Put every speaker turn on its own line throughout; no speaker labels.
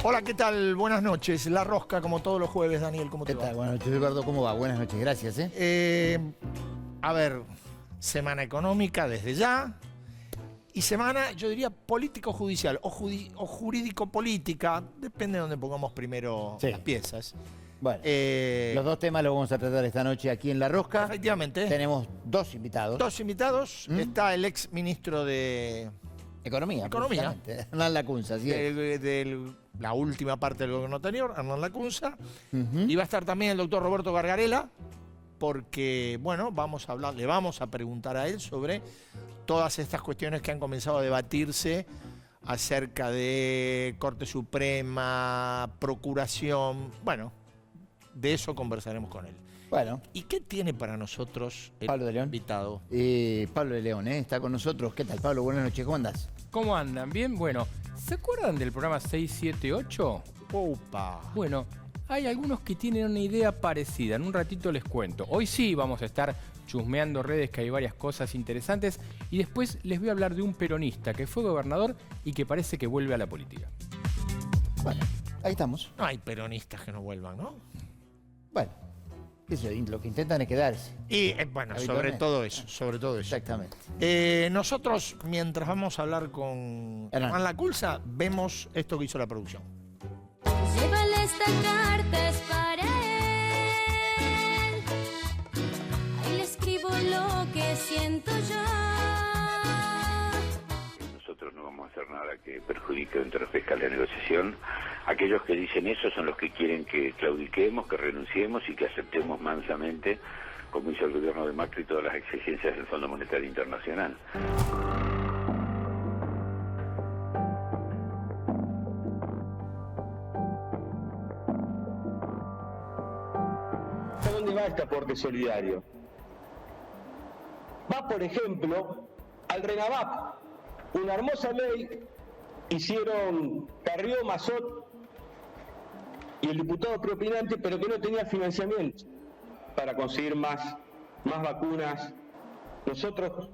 Hola, ¿qué tal? Buenas noches. La Rosca, como todos los jueves, Daniel, ¿cómo te va?
¿Qué tal? Buenas noches, Eduardo. ¿Cómo va? Buenas noches, gracias.
A ver, semana económica desde ya. Y semana, yo diría, político-judicial o jurídico-política. Depende de donde pongamos primero las piezas.
Bueno, los dos temas los vamos a tratar esta noche aquí en La Rosca.
Efectivamente.
Tenemos dos invitados.
Dos invitados. Está el ex ministro de
Economía. Hernán Lacunza, así es.
de la última parte del gobierno anterior, Hernán Lacunza. Y va a estar también el doctor Roberto Gargarella, porque, bueno, le vamos a preguntar a él sobre todas estas cuestiones que han comenzado a debatirse acerca de Corte Suprema, Procuración. Bueno, de eso conversaremos con él.
Bueno.
¿Y qué tiene para nosotros el
Pablo de León.
invitado?
Pablo de León, está con nosotros. ¿Qué tal, Pablo? Buenas noches, ¿cómo andás?
¿Cómo andan? ¿Bien? Bueno, ¿se acuerdan del programa 678?
¡Opa!
Bueno, hay algunos que tienen una idea parecida. En un ratito les cuento. Hoy sí vamos a estar chusmeando redes, que hay varias cosas interesantes. Y después les voy a hablar de un peronista que fue gobernador y que parece que vuelve a la política.
Bueno, ahí estamos.
No hay peronistas que no vuelvan, ¿no?
Bueno, eso, lo que intentan es quedarse.
Y bueno, sobre todo eso.
Exactamente.
Nosotros, mientras vamos a hablar con Hernán Lacunza, vemos esto que hizo la producción.
Llévale esta carta, es para él. Ahí le escribo lo que siento yo.
Nosotros no vamos a hacer nada que perjudique o entorpezca la negociación. Aquellos que dicen eso son los que quieren que claudiquemos, que renunciemos y que aceptemos mansamente, como hizo el gobierno de Macri, todas las exigencias del Fondo Monetario Internacional.
¿A dónde va este aporte solidario? Va, por ejemplo, al RENAVAP, una hermosa ley. Hicieron Carrió, Mazot y el diputado preopinante, pero que no tenía financiamiento para conseguir más vacunas. Nosotros,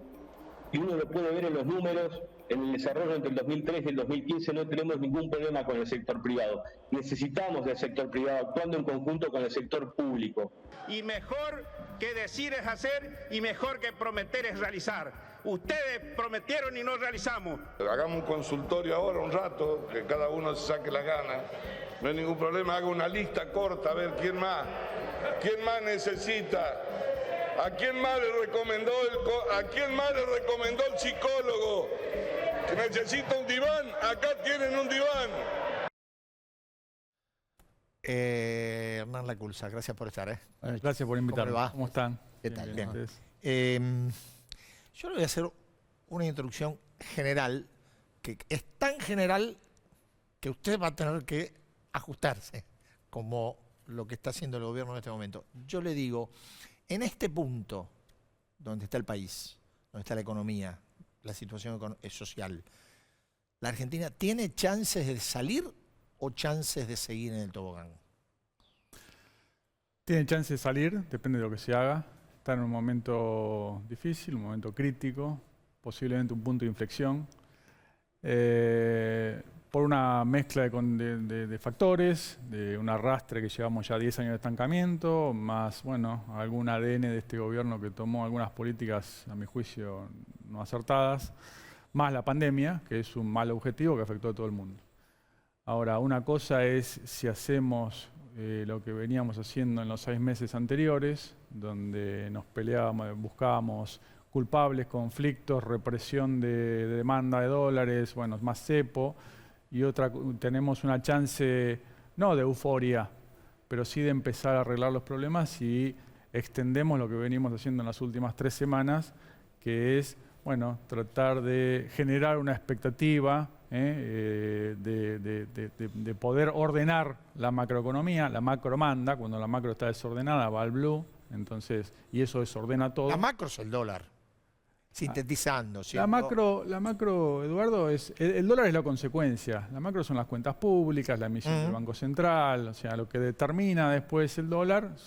y uno lo puede ver en los números, en el desarrollo entre el 2003 y el 2015 no tenemos ningún problema con el sector privado. Necesitamos del sector privado actuando en conjunto con el sector público.
Y mejor que decir es hacer y mejor que prometer es realizar. Ustedes prometieron y no realizamos.
Hagamos un consultorio ahora, un rato, que cada uno se saque las ganas. No hay ningún problema, haga una lista corta, a ver quién más necesita. ¿A quién más le recomendó el psicólogo? Que necesita un diván, acá tienen un diván.
Hernán Lacunza, gracias por estar.
Bueno, gracias por invitarme.
¿Cómo
están?
¿Qué tal?
Bien. Yo le voy a hacer una introducción general, que es tan general que usted va a tener que ajustarse, como lo que está haciendo el gobierno en este momento. Yo le digo, en este punto, donde está el país, donde está la economía, la situación social, ¿la Argentina tiene chances de salir o chances de seguir en el tobogán?
Tiene chances de salir, depende de lo que se haga. Está en un momento difícil, un momento crítico, posiblemente un punto de inflexión. Por una mezcla de factores, de un arrastre que llevamos ya 10 años de estancamiento, más, bueno, algún ADN de este gobierno que tomó algunas políticas, a mi juicio, no acertadas, más la pandemia, que es un mal objetivo que afectó a todo el mundo. Ahora, una cosa es si hacemos lo que veníamos haciendo en los 6 meses anteriores, donde nos peleábamos, buscábamos culpables, conflictos, represión de demanda de dólares, bueno, más cepo, y tenemos una chance, no de euforia, pero sí de empezar a arreglar los problemas si extendemos lo que venimos haciendo en las últimas 3 semanas, que es, bueno, tratar de generar una expectativa de poder ordenar la macroeconomía. La macro manda, cuando la macro está desordenada va al blue, entonces, y eso desordena todo.
La macro es el dólar, sintetizando.
La macro, Eduardo, el dólar es la consecuencia. La macro son las cuentas públicas, la emisión del Banco Central, o sea, lo que determina después el dólar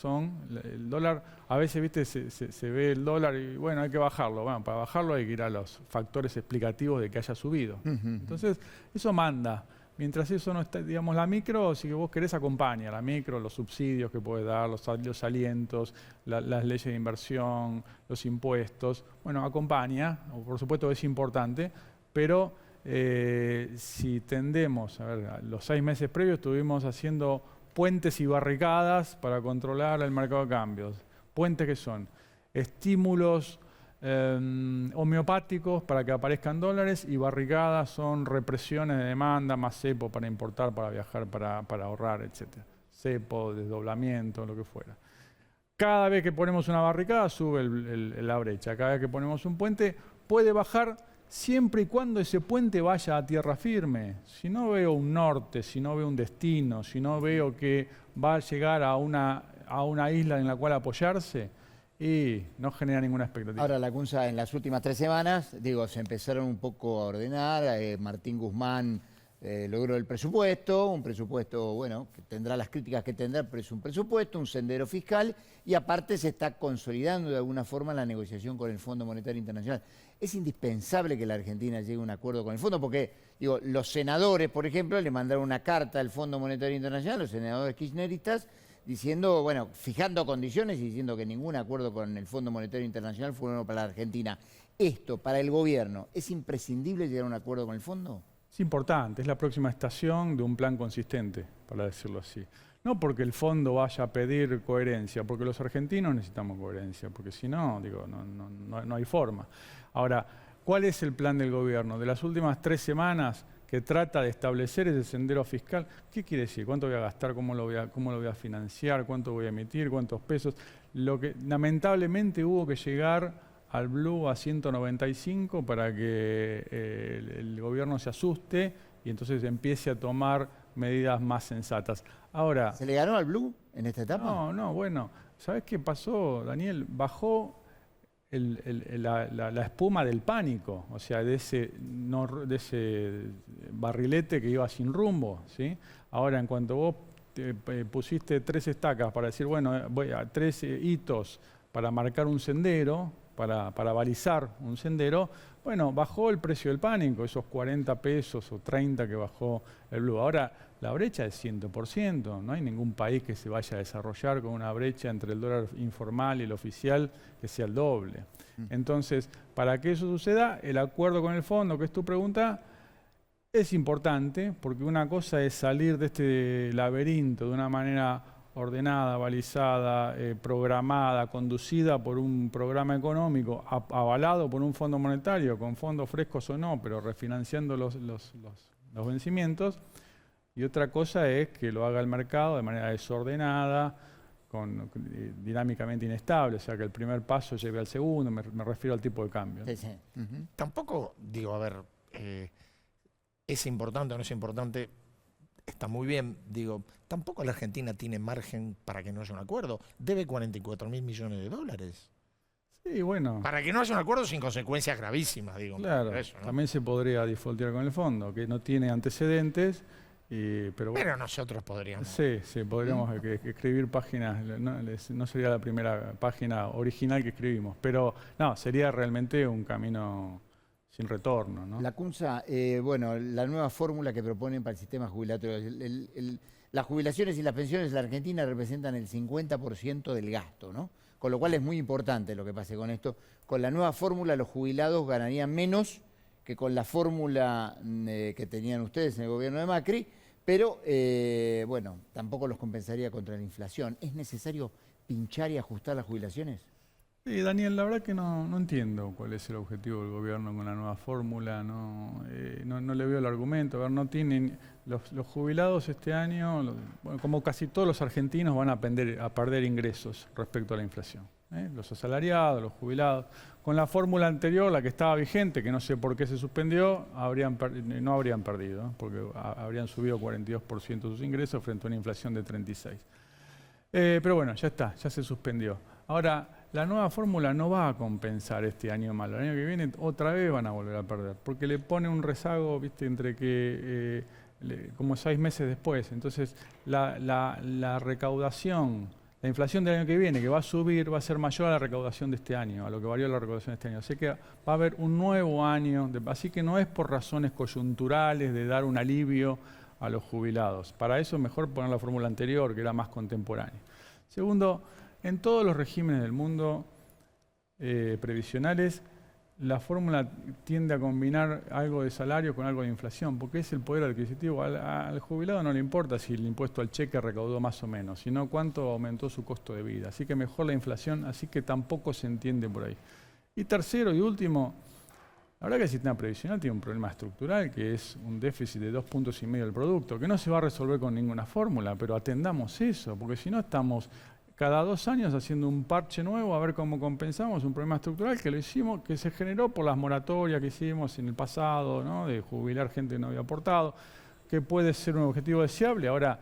el dólar, a veces, viste, se ve el dólar y bueno, hay que bajarlo. Bueno, para bajarlo hay que ir a los factores explicativos de que haya subido. Entonces, eso manda. Mientras eso no está, digamos, la micro, si vos querés, acompaña. La micro, los subsidios que puede dar, los alientos, las leyes de inversión, los impuestos. Bueno, acompaña, por supuesto es importante, pero si tendemos, a ver, los 6 meses previos estuvimos haciendo puentes y barricadas para controlar el mercado de cambios. ¿Puentes qué son? Estímulos homeopáticos para que aparezcan dólares, y barricadas son represiones de demanda, más cepo para importar, para viajar, para ahorrar, etc. Cepo, desdoblamiento, lo que fuera. Cada vez que ponemos una barricada sube la brecha. Cada vez que ponemos un puente puede bajar siempre y cuando ese puente vaya a tierra firme. Si no veo un norte, si no veo un destino, si no veo que va a llegar a una isla en la cual apoyarse, y no genera ninguna expectativa.
Ahora, Lacunza, en las últimas 3 semanas, digo, se empezaron un poco a ordenar. Martín Guzmán logró el presupuesto, un presupuesto, bueno, que tendrá las críticas que tendrá, pero es un presupuesto, un sendero fiscal, y aparte se está consolidando de alguna forma la negociación con el Fondo Monetario Internacional. Es indispensable que la Argentina llegue a un acuerdo con el Fondo, porque, digo, los senadores, por ejemplo, le mandaron una carta al Fondo Monetario Internacional, los senadores kirchneristas, diciendo, bueno, fijando condiciones y diciendo que ningún acuerdo con el Fondo Monetario Internacional fue bueno para la Argentina. Esto, para el gobierno, ¿es imprescindible llegar a un acuerdo con el Fondo?
Es importante, es la próxima estación de un plan consistente, para decirlo así. No porque el Fondo vaya a pedir coherencia, porque los argentinos necesitamos coherencia, porque si no, digo, no hay forma. Ahora, ¿cuál es el plan del gobierno? De las últimas 3 semanas, que trata de establecer ese sendero fiscal. ¿Qué quiere decir? ¿Cuánto voy a gastar? ¿Cómo lo voy a financiar? ¿Cuánto voy a emitir? ¿Cuántos pesos? Lo que lamentablemente hubo que llegar al blue a 195 para que el gobierno se asuste y entonces empiece a tomar medidas más sensatas. Ahora,
¿se le ganó al blue en esta etapa?
No, bueno. ¿Sabes qué pasó, Daniel? Bajó la espuma del pánico, o sea, de ese barrilete que iba sin rumbo, ¿sí? Ahora, en cuanto vos pusiste 3 estacas para decir, bueno, voy a 3 hitos para marcar un sendero, para balizar un sendero, bueno, bajó el precio del pánico, esos 40 pesos o 30 que bajó el blue. Ahora, la brecha es 100%, no hay ningún país que se vaya a desarrollar con una brecha entre el dólar informal y el oficial que sea el doble. Entonces, para que eso suceda, el acuerdo con el fondo, que es tu pregunta, es importante, porque una cosa es salir de este laberinto de una manera ordenada, balizada, programada, conducida por un programa económico, avalado por un fondo monetario, con fondos frescos o no, pero refinanciando los vencimientos. Y otra cosa es que lo haga el mercado de manera desordenada, dinámicamente inestable, o sea, que el primer paso lleve al segundo, me refiero al tipo de cambio.
Sí, sí.
Tampoco, digo, a ver, es importante o no es importante, está muy bien, digo, tampoco la Argentina tiene margen para que no haya un acuerdo. Debe 44.000 millones de dólares.
Sí, bueno.
Para que no haya un acuerdo sin consecuencias gravísimas, digo.
Claro,
eso, ¿no?
También se podría defaultear con el fondo, que no tiene antecedentes. Pero
nosotros podríamos.
Sí, podríamos escribir páginas, no sería la primera página original que escribimos, pero no, sería realmente un camino sin retorno, ¿no?
Lacunza, bueno, la nueva fórmula que proponen para el sistema jubilatorio, las jubilaciones y las pensiones en la Argentina representan el 50% del gasto, ¿no? Con lo cual es muy importante lo que pase con esto. Con la nueva fórmula los jubilados ganarían menos que con la fórmula que tenían ustedes en el gobierno de Macri, pero bueno, tampoco los compensaría contra la inflación. ¿Es necesario pinchar y ajustar las jubilaciones?
Sí, Daniel, la verdad que no entiendo cuál es el objetivo del gobierno con la nueva fórmula, no le veo el argumento. A ver, no tienen, los jubilados este año, bueno, como casi todos los argentinos, van a perder ingresos respecto a la inflación. Los asalariados, los jubilados. Con la fórmula anterior, la que estaba vigente, que no sé por qué se suspendió, no habrían perdido, porque habrían subido 42% sus ingresos frente a una inflación de 36%. Pero bueno, ya está, ya se suspendió. Ahora, la nueva fórmula no va a compensar este año malo. El año que viene otra vez van a volver a perder, porque le pone un rezago, ¿viste?, entre que como 6 meses después. Entonces, la recaudación, la inflación del año que viene, que va a subir, va a ser mayor a la recaudación de este año, a lo que varió la recaudación de este año. Así que va a haber un nuevo año, así que no es por razones coyunturales de dar un alivio a los jubilados. Para eso mejor poner la fórmula anterior, que era más contemporánea. Segundo, en todos los regímenes del mundo previsionales, la fórmula tiende a combinar algo de salario con algo de inflación, porque es el poder adquisitivo. Al jubilado no le importa si el impuesto al cheque recaudó más o menos, sino cuánto aumentó su costo de vida. Así que mejor la inflación, así que tampoco se entiende por ahí. Y tercero y último, la verdad que el sistema previsional tiene un problema estructural, que es un déficit de 2,5 puntos del producto, que no se va a resolver con ninguna fórmula, pero atendamos eso, porque si no estamos cada 2 años haciendo un parche nuevo a ver cómo compensamos un problema estructural que lo hicimos, que se generó por las moratorias que hicimos en el pasado, ¿no? De jubilar gente que no había aportado, que puede ser un objetivo deseable. Ahora,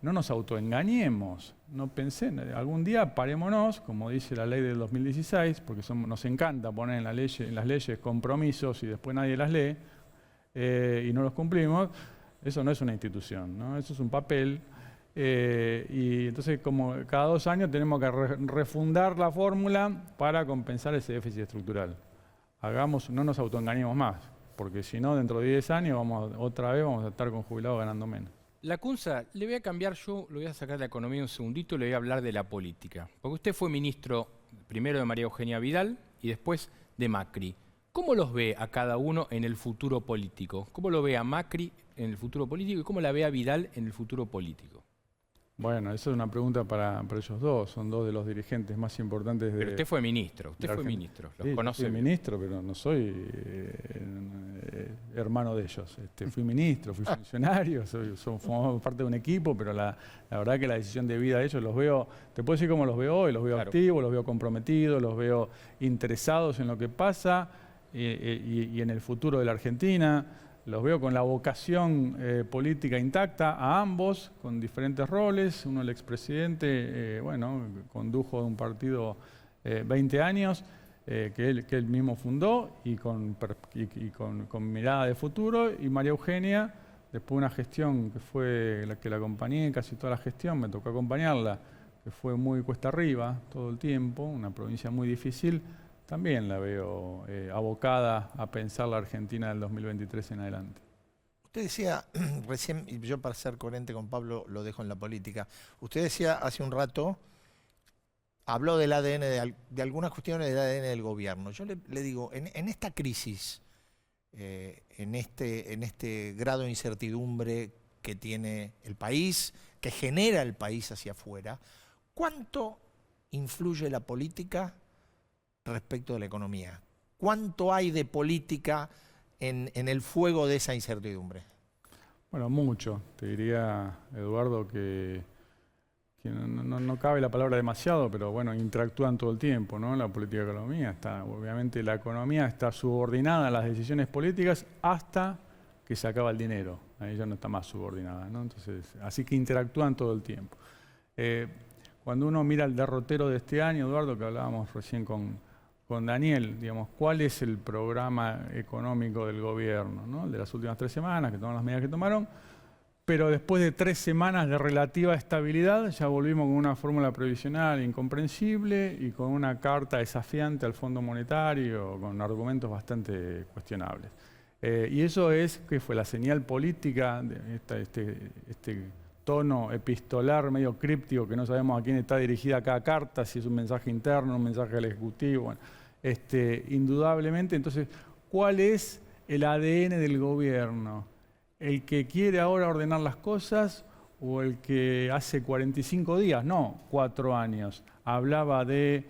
no nos autoengañemos, no pensé, algún día parémonos, como dice la ley del 2016, porque nos encanta poner en las leyes compromisos y después nadie las lee y no los cumplimos. Eso no es una institución, ¿no? Eso es un papel. Y entonces, como cada 2 años tenemos que refundar la fórmula para compensar ese déficit estructural. No nos autoengañemos más, porque si no, dentro de 10 años otra vez vamos a estar con jubilados ganando menos.
Lacunza, le voy a cambiar, yo lo voy a sacar de la economía un segundito y le voy a hablar de la política. Porque usted fue ministro primero de María Eugenia Vidal y después de Macri. ¿Cómo los ve a cada uno en el futuro político? ¿Cómo lo ve a Macri en el futuro político y cómo la ve a Vidal en el futuro político?
Bueno, esa es una pregunta para ellos dos. Son 2 de los dirigentes más importantes de...
Pero usted fue ministro, los
sí,
conoce.
Soy ministro, pero no soy hermano de ellos. Fui ministro, fui funcionario, formamos parte de un equipo, pero la verdad que la decisión de vida de ellos los veo, te puedo decir cómo los veo hoy, los veo activos, los veo comprometidos, los veo interesados en lo que pasa y en el futuro de la Argentina. Los veo con la vocación política intacta a ambos, con diferentes roles. Uno, el expresidente, condujo un partido 20 años que él mismo fundó y con mirada de futuro. Y María Eugenia, después de una gestión que fue la que la acompañé, casi toda la gestión, me tocó acompañarla, que fue muy cuesta arriba todo el tiempo, una provincia muy difícil. También la veo abocada a pensar la Argentina del 2023 en adelante.
Usted decía recién, y yo para ser coherente con Pablo lo dejo en la política, usted decía hace un rato, habló del ADN, de algunas cuestiones del ADN del gobierno. Yo le digo, en esta crisis, en este grado de incertidumbre que tiene el país, que genera el país hacia afuera, ¿cuánto influye la política respecto de la economía? ¿Cuánto hay de política en el fuego de esa incertidumbre?
Bueno, mucho. Te diría, Eduardo, que no cabe la palabra demasiado, pero bueno, interactúan todo el tiempo, ¿no? La política y la economía. Obviamente la economía está subordinada a las decisiones políticas hasta que se acaba el dinero. Ahí ya no está más subordinada, ¿no? Entonces, así que interactúan todo el tiempo. Cuando uno mira el derrotero de este año, Eduardo, que hablábamos recién con Daniel, digamos, ¿cuál es el programa económico del gobierno, ¿no? El de las últimas 3 semanas, que tomaron las medidas que tomaron, pero después de 3 semanas de relativa estabilidad, ya volvimos con una fórmula previsional incomprensible y con una carta desafiante al Fondo Monetario, con argumentos bastante cuestionables. Y eso que fue la señal política de este tono epistolar medio críptico, que no sabemos a quién está dirigida cada carta, si es un mensaje interno, un mensaje del Ejecutivo. Bueno, indudablemente, entonces, ¿cuál es el ADN del gobierno? ¿El que quiere ahora ordenar las cosas o el que hace 45 días, no 4 años, hablaba de,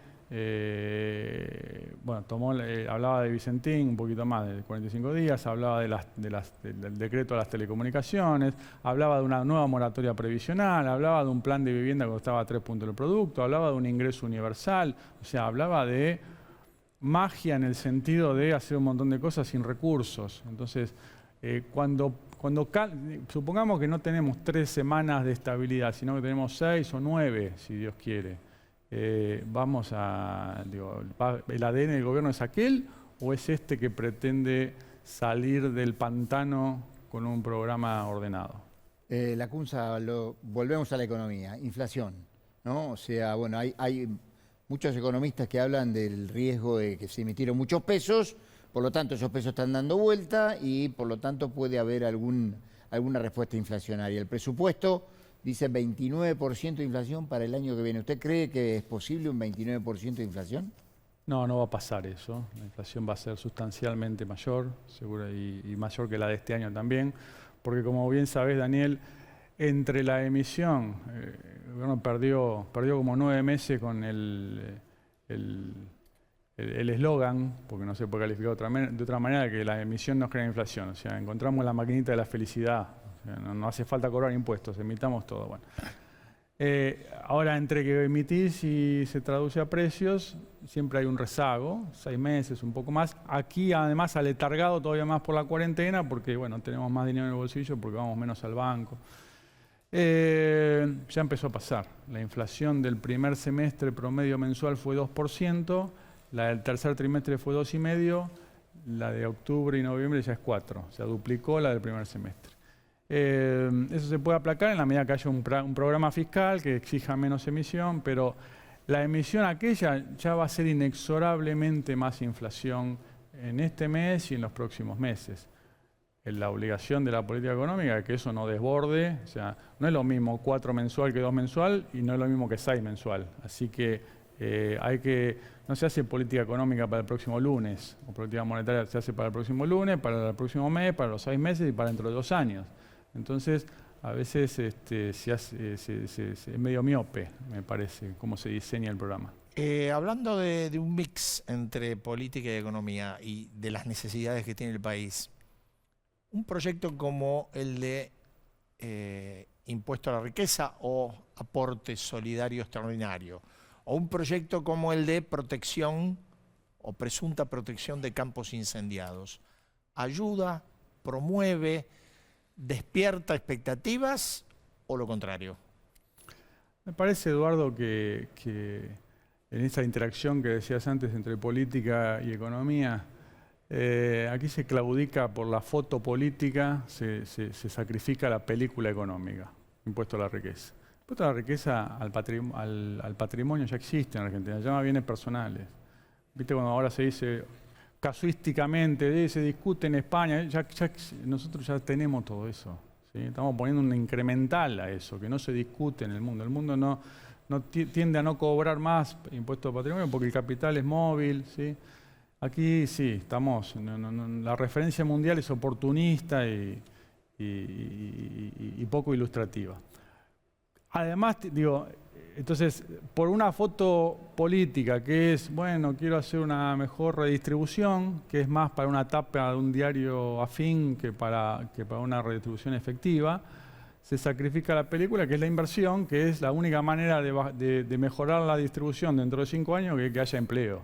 hablaba de Vicentín un poquito más de 45 días, hablaba del decreto de las telecomunicaciones, hablaba de una nueva moratoria previsional, hablaba de un plan de vivienda que costaba 3 puntos del producto, hablaba de un ingreso universal, o sea, hablaba de magia en el sentido de hacer un montón de cosas sin recursos. Entonces, supongamos que no tenemos 3 semanas de estabilidad, sino que tenemos 6 o 9, si Dios quiere. ¿El ADN del gobierno es aquel o es este que pretende salir del pantano con un programa ordenado?
Lacunza, volvemos a la economía, inflación, ¿no? O sea, bueno, hay muchos economistas que hablan del riesgo de que se emitieron muchos pesos, por lo tanto esos pesos están dando vuelta y por lo tanto puede haber algún alguna respuesta inflacionaria. El presupuesto dice 29% de inflación para el año que viene. ¿Usted cree que es posible un 29% de inflación?
No, no va a pasar eso. La inflación va a ser sustancialmente mayor, seguro, y mayor que la de este año también, porque como bien sabés, Daniel, entre la emisión, el gobierno perdió como 9 meses con el eslogan, porque no se puede calificar de otra manera, que la emisión no crea inflación. O sea, encontramos la maquinita de la felicidad. O sea, no hace falta cobrar impuestos, emitamos todo. Bueno. Ahora, entre que emitís y se traduce a precios, siempre hay un rezago, 6 meses, un poco más. Aquí, además, aletargado todavía más por la cuarentena, porque bueno, tenemos más dinero en el bolsillo, porque vamos menos al banco. Ya empezó a pasar. La inflación del primer semestre promedio mensual fue 2%, la del tercer trimestre fue 2,5%, la de octubre y noviembre ya es 4%, o sea, duplicó la del primer semestre. Eso se puede aplacar en la medida que haya un programa fiscal que exija menos emisión, pero la emisión aquella ya va a ser inexorablemente más inflación en este mes y en los próximos meses. La obligación de la política económica es que eso no desborde, o sea, no es lo mismo 4 mensual que 2 mensual y no es lo mismo que 6 mensual. Así que no se hace política económica para el próximo lunes, o política monetaria se hace para el próximo lunes, para el próximo mes, para los 6 meses y para dentro de 2 años. Entonces, a veces es medio miope, me parece, cómo se diseña el programa.
Hablando de un mix entre política y economía y de las necesidades que tiene el país, un proyecto como el de impuesto a la riqueza o aporte solidario extraordinario, o un proyecto como el de protección o presunta protección de campos incendiados, ayuda, promueve, despierta expectativas o lo contrario.
Me parece, Eduardo, que en esa interacción que decías antes entre política y economía, aquí se claudica por la foto política, se sacrifica la película económica, impuesto a la riqueza. Impuesto a la riqueza al patrimonio ya existe en Argentina, se llama bienes personales. ¿Viste cuando ahora se dice casuísticamente, se discute en España? Nosotros ya tenemos todo eso, ¿sí? Estamos poniendo un incremental a eso, que no se discute en el mundo. El mundo no tiende a no cobrar más impuestos de patrimonio porque el capital es móvil, ¿sí? Aquí sí, estamos, la referencia mundial es oportunista y poco ilustrativa. Además, digo, entonces, por una foto política que es, bueno, quiero hacer una mejor redistribución, que es más para una tapa de un diario afín que para una redistribución efectiva, se sacrifica la película, que es la inversión, que es la única manera de mejorar la distribución dentro de 5 años, que haya empleo.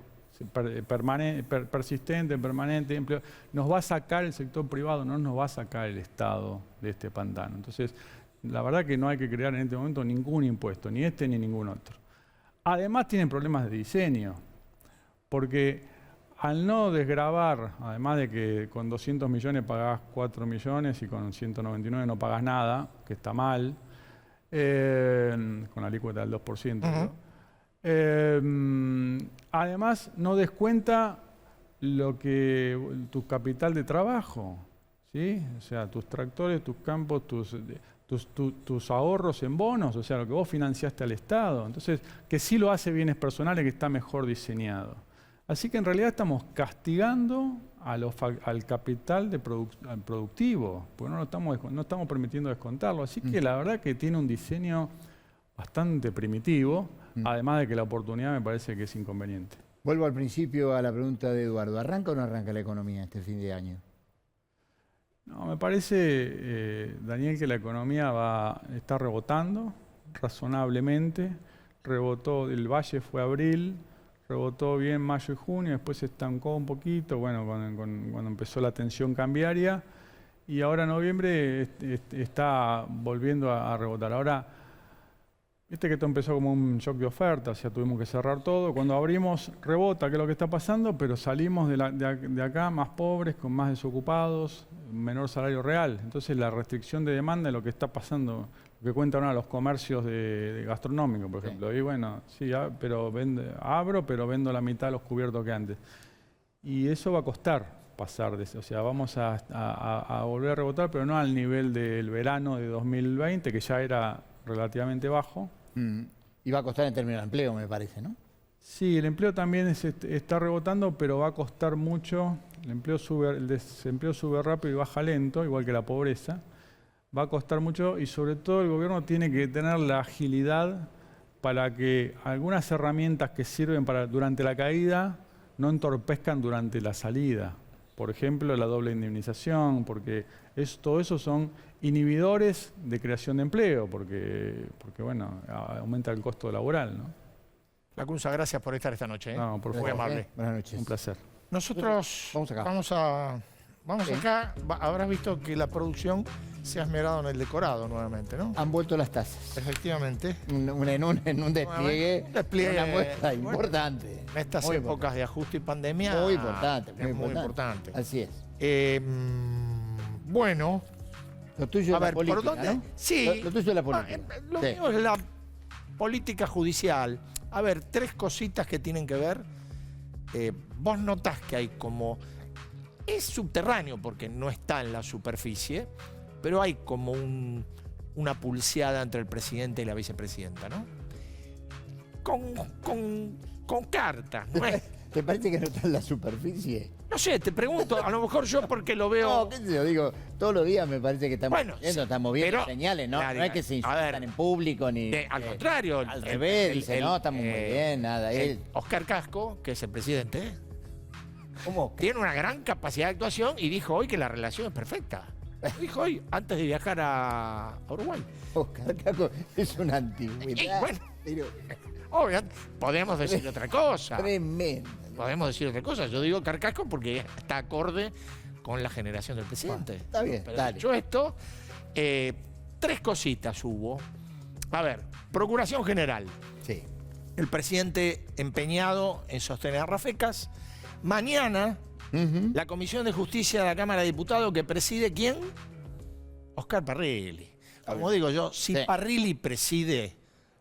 Persistente, permanente, empleo. Nos va a sacar el sector privado, no nos va a sacar el Estado de este pantano. Entonces, la verdad que no hay que crear en este momento ningún impuesto, ni este ni ningún otro. Además tienen problemas de diseño, porque al no desgravar, además de que con 200 millones pagás 4 millones y con 199 no pagás nada, que está mal, con la alícuota del 2%, además no descuenta tu capital de trabajo, ¿sí? O sea, tus tractores, tus campos, tus ahorros en bonos, o sea, lo que vos financiaste al Estado. Entonces, que sí lo hace bienes personales, que está mejor diseñado. Así que en realidad estamos castigando al capital productivo, porque no estamos permitiendo descontarlo. Así que la verdad que tiene un diseño bastante primitivo, además de que la oportunidad me parece que es inconveniente.
Vuelvo al principio a la pregunta de Eduardo. ¿Arranca o no arranca la economía este fin de año?
No, me parece, Daniel, que la economía está rebotando razonablemente. Rebotó, el Valle fue abril, rebotó bien mayo y junio, después se estancó un poquito, bueno, cuando empezó la tensión cambiaria, y ahora en noviembre está volviendo a rebotar. Ahora, viste que esto empezó como un shock de oferta, o sea, tuvimos que cerrar todo. Cuando abrimos, rebota, que es lo que está pasando, pero salimos de acá más pobres, con más desocupados, menor salario real. Entonces la restricción de demanda es lo que está pasando, lo que cuentan ahora los comercios de gastronómicos, por ejemplo. Y bueno, sí, pero abro, pero vendo la mitad de los cubiertos que antes. Y eso va a costar, pasar de eso. O sea, vamos a volver a rebotar, pero no al nivel del verano de 2020, que ya era relativamente bajo.
Y va a costar en términos de empleo, me parece, ¿no?
Sí, el empleo también está rebotando, pero va a costar mucho. El desempleo sube rápido y baja lento, igual que la pobreza. Va a costar mucho y sobre todo el gobierno tiene que tener la agilidad para que algunas herramientas que sirven durante la caída no entorpezcan durante la salida. Por ejemplo, la doble indemnización, porque todo eso son inhibidores de creación de empleo, porque bueno, aumenta el costo laboral, ¿no?
Lacunza, gracias por estar esta noche.
No, por
Muy
favor.
amable.
Buenas noches.
Un placer.
Nosotros vamos acá. Habrás visto que la producción se ha esmerado en el decorado nuevamente, ¿no?
Han vuelto las tazas.
Efectivamente.
En un despliegue, una muestra
bueno,
importante.
En estas
Muy
épocas
importante.
de ajuste y pandemia
Muy importante,
es muy importante.
Así es.
Bueno,
Lo tuyo
a
es la
ver,
política,
¿por dónde?
¿no?
Sí.
Lo tuyo es la política.
Lo
Sí.
mío es la política judicial. A ver, 3 cositas que tienen que ver. Vos notás que hay como... Es subterráneo porque no está en la superficie, pero hay como una pulseada entre el presidente y la vicepresidenta, ¿no? Con cartas, ¿no es?
¿Te parece que no está en la superficie?
No sé, te pregunto, a lo mejor yo porque lo veo...
No, qué sé yo, digo, todos los días me parece que estamos
Bueno,
viendo,
sí,
estamos viendo
pero-
señales, ¿no?
Claro,
No es que se
a
insultan
ver,
en público ni...
al contrario.
Al revés, dice, no, estamos muy bien, nada.
Oscar Casco, que es el presidente,
¿Cómo?
tiene una gran capacidad de actuación y dijo hoy que la relación es perfecta. Lo dijo hoy, antes de viajar a Uruguay.
Oscar Caco es una
Y
antigüedad.
bueno,
Pero
obviamente, podemos decir otra cosa.
tremenda.
Podemos decir otra cosa. Yo digo Oscar Casco porque está acorde con la generación del presidente.
Bueno, está bien,
Pero
dale.
dicho esto, 3 cositas hubo. A ver, Procuración General.
Sí.
El presidente empeñado en sostener a Rafecas. Mañana, la Comisión de Justicia de la Cámara de Diputados, que preside ¿quién? Oscar Parrilli. Como digo yo, si
Sí.
Parrilli preside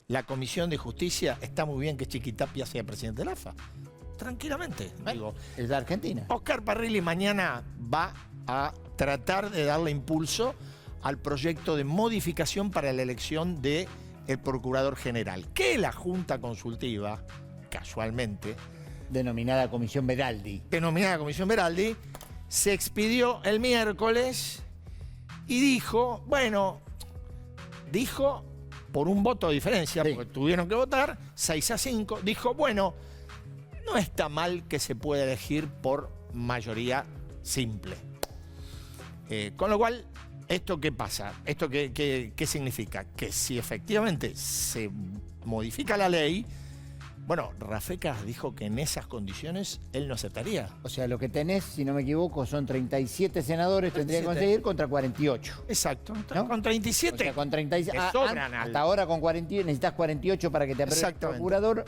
la Comisión de Justicia, está muy bien que Chiquitapia sea presidente de la AFA. Tranquilamente, digo.
Es de Argentina.
Oscar Parrilli mañana va a tratar de darle impulso al proyecto de modificación para la elección del Procurador General, que la Junta Consultiva, casualmente,
Denominada Comisión Veraldi.
denominada Comisión Veraldi, se expidió el miércoles y dijo por un voto de diferencia,
Sí.
porque tuvieron que votar, 6-5, dijo, bueno, no está mal que se pueda elegir por mayoría simple. Con lo cual, ¿esto qué pasa? ¿Esto qué significa? Que si efectivamente se modifica la ley, bueno, Rafecas dijo que en esas condiciones él no aceptaría.
O sea, lo que tenés, si no me equivoco, son 37 senadores, tendría que
37.
conseguir contra 48.
Exacto.
¿No?
Con 37.
O sea, con 37.
Le sobran
hasta ahora con 48, necesitas 48 para que te apruebe el
Exactamente.
procurador.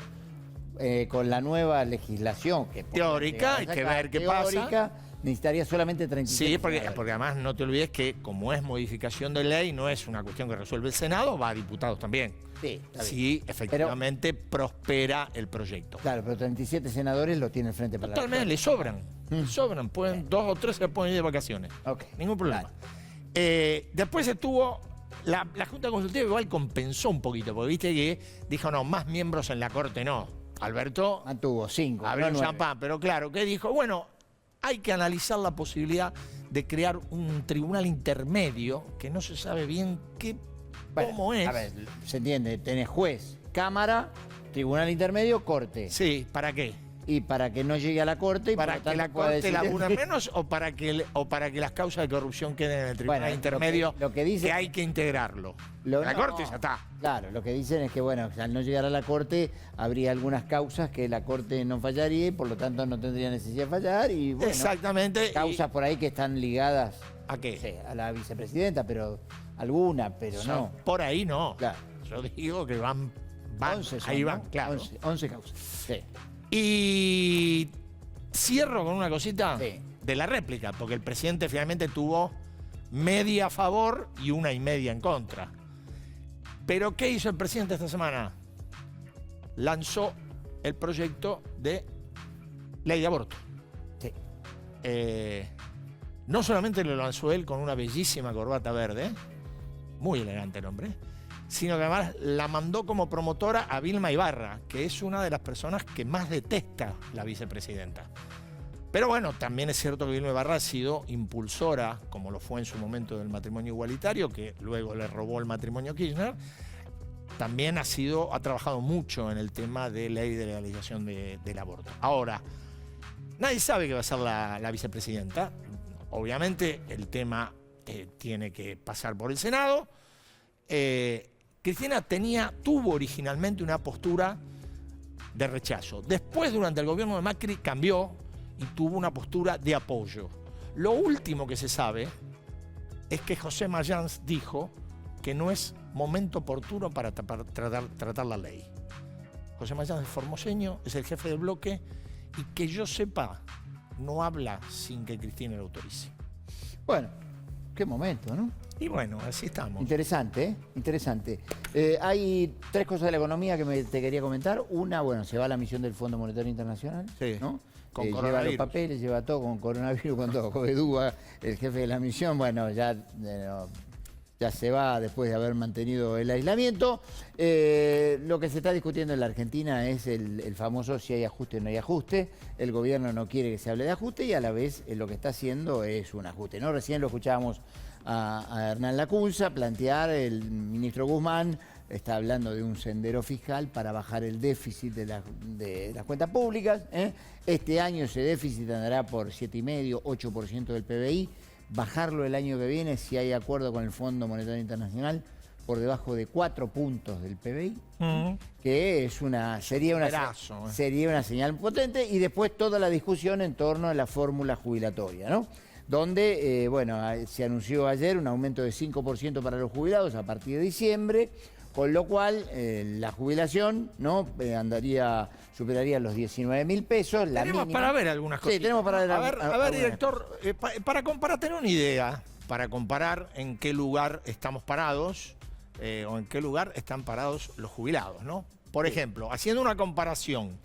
Con la nueva legislación que
Teórica, hay que ver qué pasa.
teórica, necesitaría solamente 37
Sí, porque
senadores.
además no te olvides que como es modificación de ley, no es una cuestión que resuelve el Senado, va a diputados también.
Sí, está bien.
Si efectivamente prospera el proyecto.
Claro, pero 37 senadores lo tiene el Frente para
Totalmente,
la
le sobran. Sobran, pueden, 2 o 3 se pueden ir de vacaciones.
Ok,
Ningún problema. Después estuvo, la Junta Consultiva igual compensó un poquito, porque viste que dijo, no, más miembros en la Corte no. Alberto
Mantuvo 5.
abrió un champán, pero claro, ¿qué dijo? Bueno, hay que analizar la posibilidad de crear un tribunal intermedio que no se sabe bien cómo es.
A ver, se entiende, tenés juez, Cámara, Tribunal Intermedio, Corte.
Sí, ¿para qué?
Y para que no llegue a la Corte y
¿Para
por lo
que la
tanto pueda
Corte
decir-
labure menos o para que las causas de corrupción queden en el tribunal
Bueno,
intermedio
lo que dice-
que hay que integrarlo? La
No,
Corte ya está.
Claro, lo que dicen es que, bueno, al no llegar a la Corte, habría algunas causas que la Corte no fallaría y por lo tanto no tendría necesidad de fallar. Y bueno,
Exactamente.
causas por ahí que están ligadas
¿A qué?
no sé, a la vicepresidenta, pero alguna, pero no.
Por ahí no.
Claro.
Yo digo que van
11 son,
ahí
¿no?
van, claro.
11 causas. Sí.
Y cierro con una cosita
Sí.
de la réplica, porque el presidente finalmente tuvo media a favor y 1,5 en contra. Pero ¿qué hizo el presidente esta semana? Lanzó el proyecto de ley de aborto.
Sí.
no solamente lo lanzó él con una bellísima corbata verde, muy elegante el hombre, sino que además la mandó como promotora a Vilma Ibarra, que es una de las personas que más detesta la vicepresidenta. Pero bueno, también es cierto que Vilma Ibarra ha sido impulsora, como lo fue en su momento del matrimonio igualitario, que luego le robó el matrimonio Kirchner. También ha trabajado mucho en el tema de ley de legalización del aborto. Ahora, nadie sabe qué va a ser la vicepresidenta. Obviamente el tema tiene que pasar por el Senado. Cristina tuvo originalmente una postura de rechazo. Después, durante el gobierno de Macri, cambió y tuvo una postura de apoyo. Lo último que se sabe es que José Mayans dijo que no es momento oportuno para tratar la ley. José Mayans es formoseño, es el jefe del bloque y que yo sepa, no habla sin que Cristina lo autorice.
Bueno, qué momento, ¿no?
Y bueno, así estamos.
Interesante, ¿eh? Interesante. Hay 3 cosas de la economía que te quería comentar. Una, bueno, se va a la misión del Fondo Monetario Internacional,
sí,
¿no?
Con
lleva los papeles, lleva todo con coronavirus, con todo. Covedúa, el jefe de la misión, bueno, ya se va después de haber mantenido el aislamiento. Lo que se está discutiendo en la Argentina es el famoso si hay ajuste o no hay ajuste. El gobierno no quiere que se hable de ajuste y a la vez lo que está haciendo es un ajuste, ¿no? Recién lo escuchábamos a Hernán Lacunza plantear, el ministro Guzmán está hablando de un sendero fiscal para bajar el déficit de las cuentas públicas. Este año ese déficit andará por 7,5, 8% del PBI. Bajarlo el año que viene, si hay acuerdo con el Fondo Monetario Internacional, por debajo de 4 puntos del PBI, que es sería una señal potente, y después toda la discusión en torno a la fórmula jubilatoria, ¿no? Donde, se anunció ayer un aumento de 5% para los jubilados a partir de diciembre, con lo cual la jubilación, ¿no? Superaría los 19.000 pesos.
Tenemos para ver algunas cosas.
Sí, tenemos para ver.
A ver, director, para tener una idea, para comparar en qué lugar estamos parados o en qué lugar están parados los jubilados, ¿no? Por ejemplo, haciendo una comparación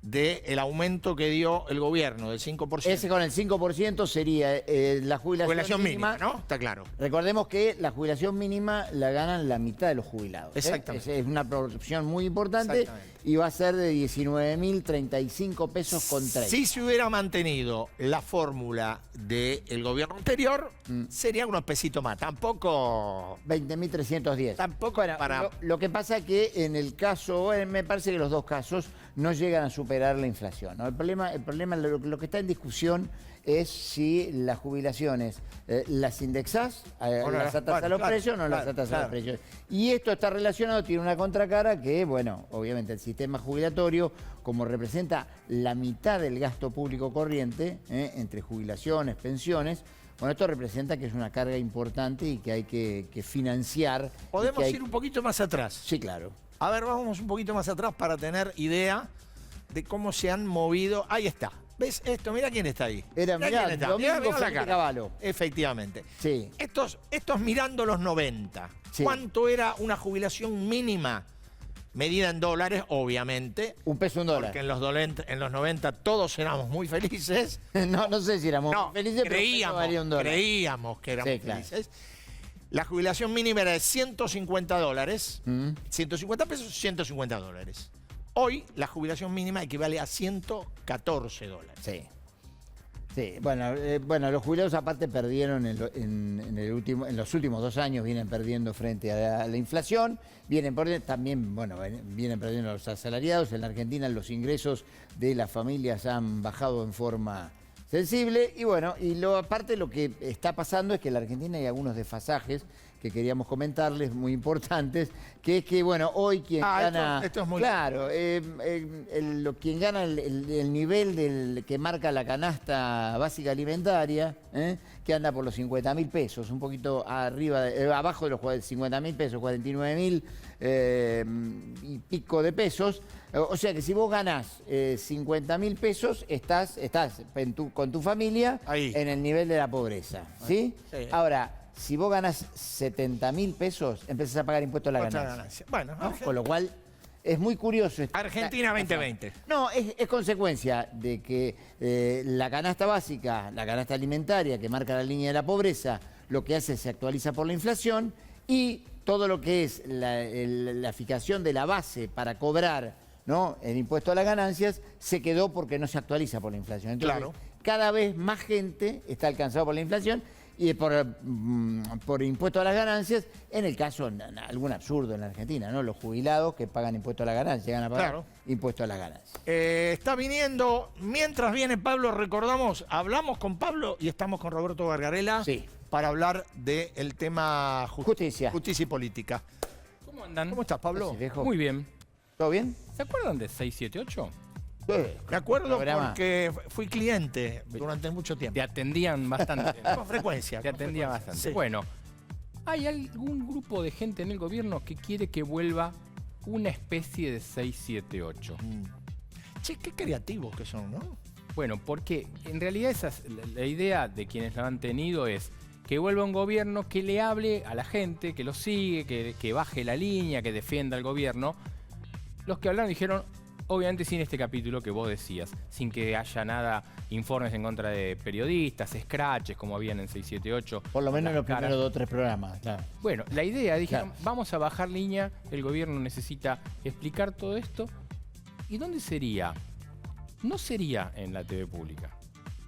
del aumento que dio el gobierno del 5%.
Ese con el 5% sería la jubilación mínima,
¿no? Está claro.
Recordemos que la jubilación mínima la ganan la mitad de los jubilados.
Exactamente.
Es una proporción muy importante y va a ser de 19.035 pesos con 30.
Si se hubiera mantenido la fórmula del gobierno anterior, sería unos pesitos más. Tampoco...
20.310.
Tampoco
para... Lo que pasa es que en el caso, me parece que los dos casos no llegan a superar la inflación, ¿no? El problema lo que está en discusión es si las jubilaciones las indexás, las atas a los precios o no las atas a los precios. Y esto está relacionado, tiene una contracara que, bueno, obviamente el sistema jubilatorio, como representa la mitad del gasto público corriente, entre jubilaciones, pensiones, bueno, esto representa que es una carga importante y que hay que financiar.
¿Podemos ir un poquito más atrás?
Sí, claro.
A ver, vamos un poquito más atrás para tener idea de cómo se han movido. Ahí está. ¿Ves esto? Mira quién está ahí.
Mirá, Domingo Cavallo.
Efectivamente.
Sí.
Estos mirando los 90. Sí. ¿Cuánto era una jubilación mínima? Medida en dólares, obviamente.
$1, $1.
Porque en los 90 todos éramos muy felices.
no sé si éramos felices,
creíamos que éramos felices. La jubilación mínima era de $150. 150 pesos, $150. Hoy la jubilación mínima equivale a $114.
Sí. Sí, bueno, los jubilados aparte perdieron en los últimos 2 años, vienen perdiendo frente a la inflación, vienen perdiendo los asalariados. En la Argentina los ingresos de las familias han bajado en forma sensible y aparte lo que está pasando es que en la Argentina hay algunos desfasajes que queríamos comentarles, muy importantes, que es que, hoy quien gana...
Esto es muy...
Claro, quien gana el nivel que marca la canasta básica alimentaria, que anda por los 50.000 pesos, un poquito abajo de los 50.000 pesos, 49.000 y pico de pesos. O sea que si vos ganás 50.000 pesos, estás con tu familia ahí, en el nivel de la pobreza, ¿sí? Sí. Ahora, si vos ganás 70.000 pesos, empezás a pagar impuestos a la ganancia.
Bueno,
¿no? Con lo cual es muy curioso.
Argentina 2020.
No, es consecuencia de que la canasta básica, la canasta alimentaria que marca la línea de la pobreza, lo que hace es se actualiza por la inflación y todo lo que es la fijación de la base para cobrar, ¿no?, el impuesto a las ganancias se quedó porque no se actualiza por la inflación. Entonces,
Claro.
cada vez más gente está alcanzada por la inflación y por impuesto a las ganancias, en el caso, algún absurdo en la Argentina, ¿no? Los jubilados que pagan impuesto a las ganancias, llegan a pagar
Claro.
impuesto a las ganancias.
Está viniendo, mientras viene Pablo, recordamos, hablamos con Pablo y estamos con Roberto Gargarella
Sí.
para hablar del tema
Justicia.
justicia y política.
¿Cómo andan?
¿Cómo estás, Pablo?
Gracias, viejo.
Muy bien.
¿Todo bien?
¿Se acuerdan de 678?
Me acuerdo
Programa.
porque fui cliente durante mucho tiempo.
Te atendían bastante.
Con frecuencia.
Te
con
atendía
frecuencia.
bastante.
Sí.
Bueno, hay algún grupo de gente en el gobierno que quiere que vuelva una especie de 678.
Che, qué creativos que son, ¿no?
Bueno, porque en realidad la idea de quienes lo han tenido es que vuelva un gobierno que le hable a la gente, que lo sigue, que baje la línea, que defienda al gobierno. Los que hablaron dijeron, obviamente sin este capítulo que vos decías, sin que haya nada, informes en contra de periodistas, scratches como habían en 678.
Por lo menos en los
Las caras.
primeros 2 o 3 programas, claro.
Bueno, la idea, dijeron,
Claro.
vamos a bajar línea, el gobierno necesita explicar todo esto. ¿Y dónde sería? No sería en la TV pública.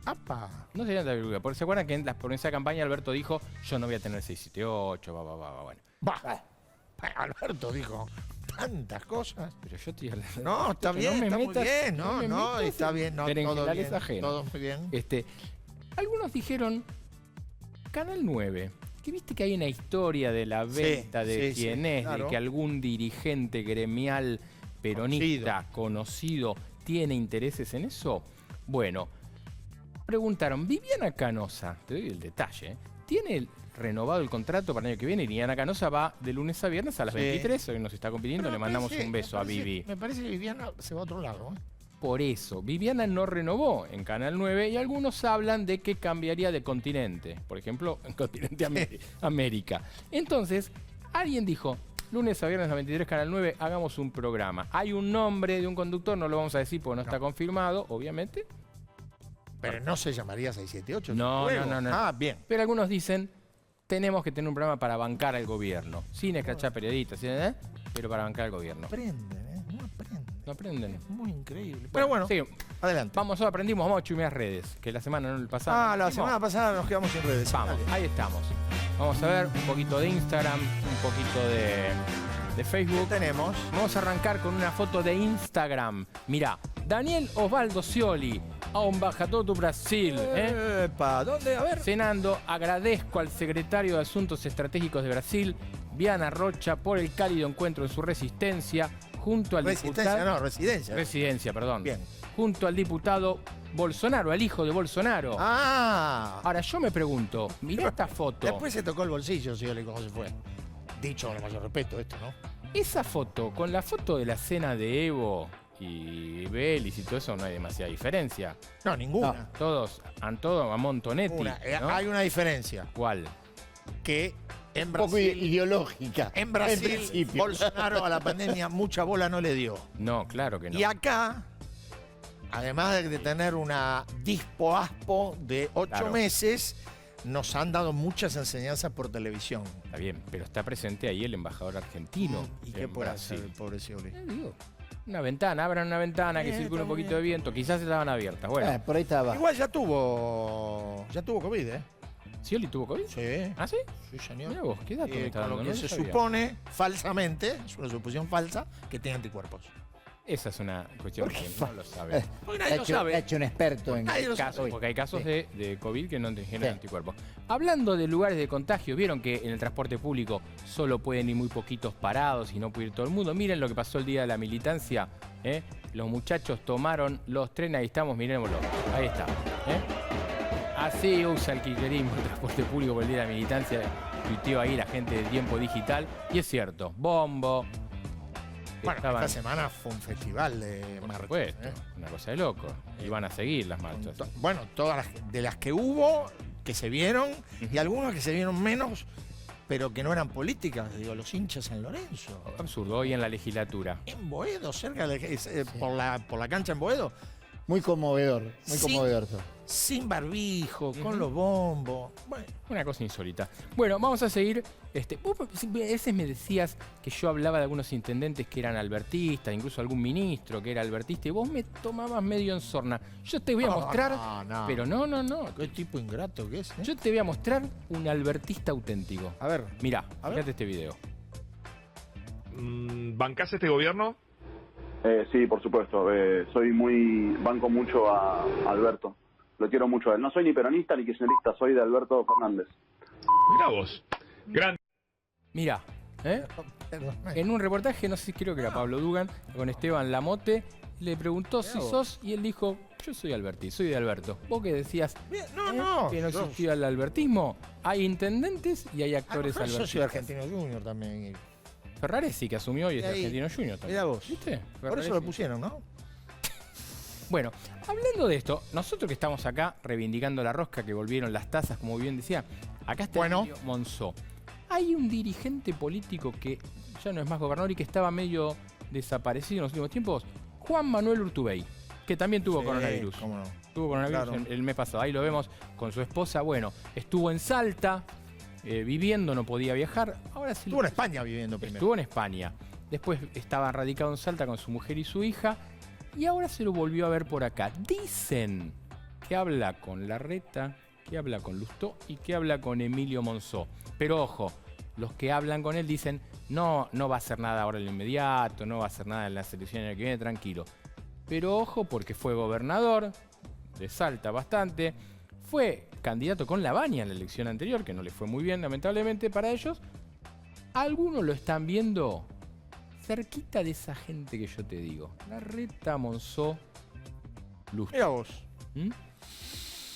¡Apa!
No sería en la TV pública. Porque se acuerdan que por esa campaña Alberto dijo, yo no voy a tener 678, bueno.
Va. Alberto dijo tantas cosas.
Pero yo estoy hablando.
No, está
Que
bien,
no me
está muy
metas-
bien.
no
No,
me
no,
metas
está
en
bien. No, todo
berenjenales
bien.
ajenas.
Todo muy bien.
Algunos dijeron, Canal 9, que viste que hay una historia de la
Sí,
venta de
sí,
quién
sí,
es,
claro.
de que algún dirigente gremial peronista conocido tiene intereses en eso. Bueno, preguntaron, Viviana Canosa, te doy el detalle, ¿tiene renovado el contrato para el año que viene? Viviana Canosa va de lunes a viernes a las
Sí.
23, hoy nos está compitiendo,
Pero
le
me
mandamos
parece-
un beso
me
a
parece-
Vivi.
Me parece que Viviana se va a otro lado. ¿Eh?
Por eso, Viviana no renovó en Canal 9 y algunos hablan de que cambiaría de continente. Por ejemplo, en continente América. Entonces, alguien dijo, lunes a viernes a 23 Canal 9, hagamos un programa. Hay un nombre de un conductor, no lo vamos a decir porque no está confirmado, obviamente.
Pero no se llamaría 678.
No,
luego.
no.
Ah, bien.
Pero algunos dicen, tenemos que tener un programa para bancar al gobierno. Sin escrachar periodistas, pero para bancar al gobierno.
Aprenden, ¿eh? No aprenden.
¿No aprenden?
Es muy increíble. Pero bueno,
Sí,
adelante.
vamos, hoy aprendimos, vamos a chumear redes, que la semana no pasada.
Ah, la semana pasada nos quedamos sin redes.
Vamos,
Dale.
ahí estamos. Vamos a ver un poquito de Instagram, un poquito de Facebook.
Tenemos.
Vamos a arrancar con una foto de Instagram. Mirá, Daniel Osvaldo Scioli, embajador do Brasil.
Epa, ¿dónde? A ver.
Cenando, agradezco al secretario de Asuntos Estratégicos de Brasil, Viana Rocha, por el cálido encuentro en su resistencia, junto al
Resistencia,
diputado...
no, residencia.
Residencia, perdón.
Bien.
Junto al diputado Bolsonaro, al hijo de Bolsonaro.
Ah.
Ahora yo me pregunto, mirá esta foto.
Después se tocó el bolsillo, Scioli, cómo se fue. Dicho con el mayor respeto esto, ¿no?
Esa foto, con la foto de la cena de Evo y Vélez y todo eso, no hay demasiada diferencia.
No, ninguna.
Todos, todo a Montonetti. ¿no?
Hay una diferencia.
¿Cuál?
Que en
Un poco
Brasil,
ideológica.
en Brasil
principio.
Bolsonaro a la pandemia mucha bola no le dio.
No, claro que no.
Y acá, además de tener una dispo-aspo de 8
Claro.
meses, nos han dado muchas enseñanzas por televisión.
Está bien, pero está presente ahí el embajador argentino.
¿Y qué
en
puede
Brasil.
hacer el pobre Scioli?
Digo, una ventana, abran una ventana que circule un poquito de viento. Quizás estaban abiertas. Bueno,
Por ahí estaba.
Igual ya tuvo COVID, ¿eh?
¿Scioli tuvo COVID?
Sí.
¿Ah, sí?
Sí, señor.
Mirá vos, ¿qué dato me está
Con lo
dando?
que
No
se
sabía.
supone, falsamente, es una suposición falsa, que tiene anticuerpos.
Esa es una cuestión que no lo sabe.
Porque
Ha
nadie lo
hecho,
sabe.
ha hecho un experto en
Nadie lo
Casos,
sabe.
porque hay casos
Sí.
de COVID que no generan
Sí.
anticuerpos. Hablando de lugares de contagio, vieron que en el transporte público solo pueden ir muy poquitos parados y no puede ir todo el mundo. Miren lo que pasó el día de la militancia. ¿Eh? Los muchachos tomaron los trenes, ahí estamos, mirémoslo. Ahí está. Así usa el kirchnerismo el transporte público por el día de la militancia. Tuiteó ahí la gente de Tiempo Digital. Y es cierto, bombo.
Bueno,
estaban-
esta semana fue un festival de
por
marchas.
supuesto, una cosa de loco. Y van a seguir las marchas.
Bueno, todas las, de las que hubo, que se vieron, y algunas que se vieron menos, pero que no eran políticas, digo, los hinchas San Lorenzo.
Absurdo, hoy en la legislatura.
En Boedo, cerca de por la cancha en Boedo,
Muy conmovedor, muy
Sí.
conmovedor todo.
sin barbijo, con los bombos. Bueno,
Una cosa insólita. Bueno, vamos a seguir. Vos a veces me decías que yo hablaba de algunos intendentes que eran albertistas, incluso algún ministro que era albertista, y vos me tomabas medio en sorna. Yo te voy a mostrar,
no.
pero no.
Qué tipo ingrato que es.
Yo te voy a mostrar un albertista auténtico.
A ver,
Mirá,
A ver.
fíjate este video.
¿Bancás este gobierno?
Sí, por supuesto. Banco mucho a Alberto. Lo quiero mucho a él. No soy ni peronista ni kirchnerista, soy de Alberto Fernández.
Mirá vos. Grande.
Mirá,
perdón.
en un reportaje, no sé, creo que era Pablo Dugan, con Esteban Lamote, le preguntó si
vos.
sos, y él dijo, yo soy Alberti, soy de Alberto. Vos que decías,
No,
que no
yo-
existía el albertismo, hay intendentes y hay actores
Yo
albertistas.
soy argentino junior también.
Ferraresi, que asumió y es
Y ahí-
argentino junior también.
Mirá vos.
¿Viste?
Por eso
Ferraresi.
lo pusieron, ¿no?
Bueno, hablando de esto, nosotros que estamos acá reivindicando la rosca, que volvieron las tazas, como bien decía, acá está
Bueno.
Emilio Monzó. Hay un dirigente político que ya no es más gobernador y que estaba medio desaparecido en los últimos tiempos, Juan Manuel Urtubey, que también tuvo
Sí,
coronavirus.
cómo no.
Tuvo coronavirus
Claro.
el mes pasado. Ahí lo vemos con su esposa. Bueno, estuvo en Salta, viviendo, no podía viajar. Ahora sí
Estuvo en España viviendo primero.
estuvo en España. Después estaba radicado en Salta con su mujer y su hija. Y ahora se lo volvió a ver por acá. Dicen que habla con Larreta, que habla con Lustó y que habla con Emilio Monzó. Pero ojo, los que hablan con él dicen, no va a hacer nada ahora en lo inmediato, no va a hacer nada en las elecciones que viene, tranquilo. Pero ojo, porque fue gobernador de Salta bastante, fue candidato con Lavagna en la elección anterior, que no le fue muy bien, lamentablemente, para ellos. Algunos lo están viendo cerquita de esa gente que yo te digo. Larreta, Monzó, Lustó.
Mira vos.
¿Mm?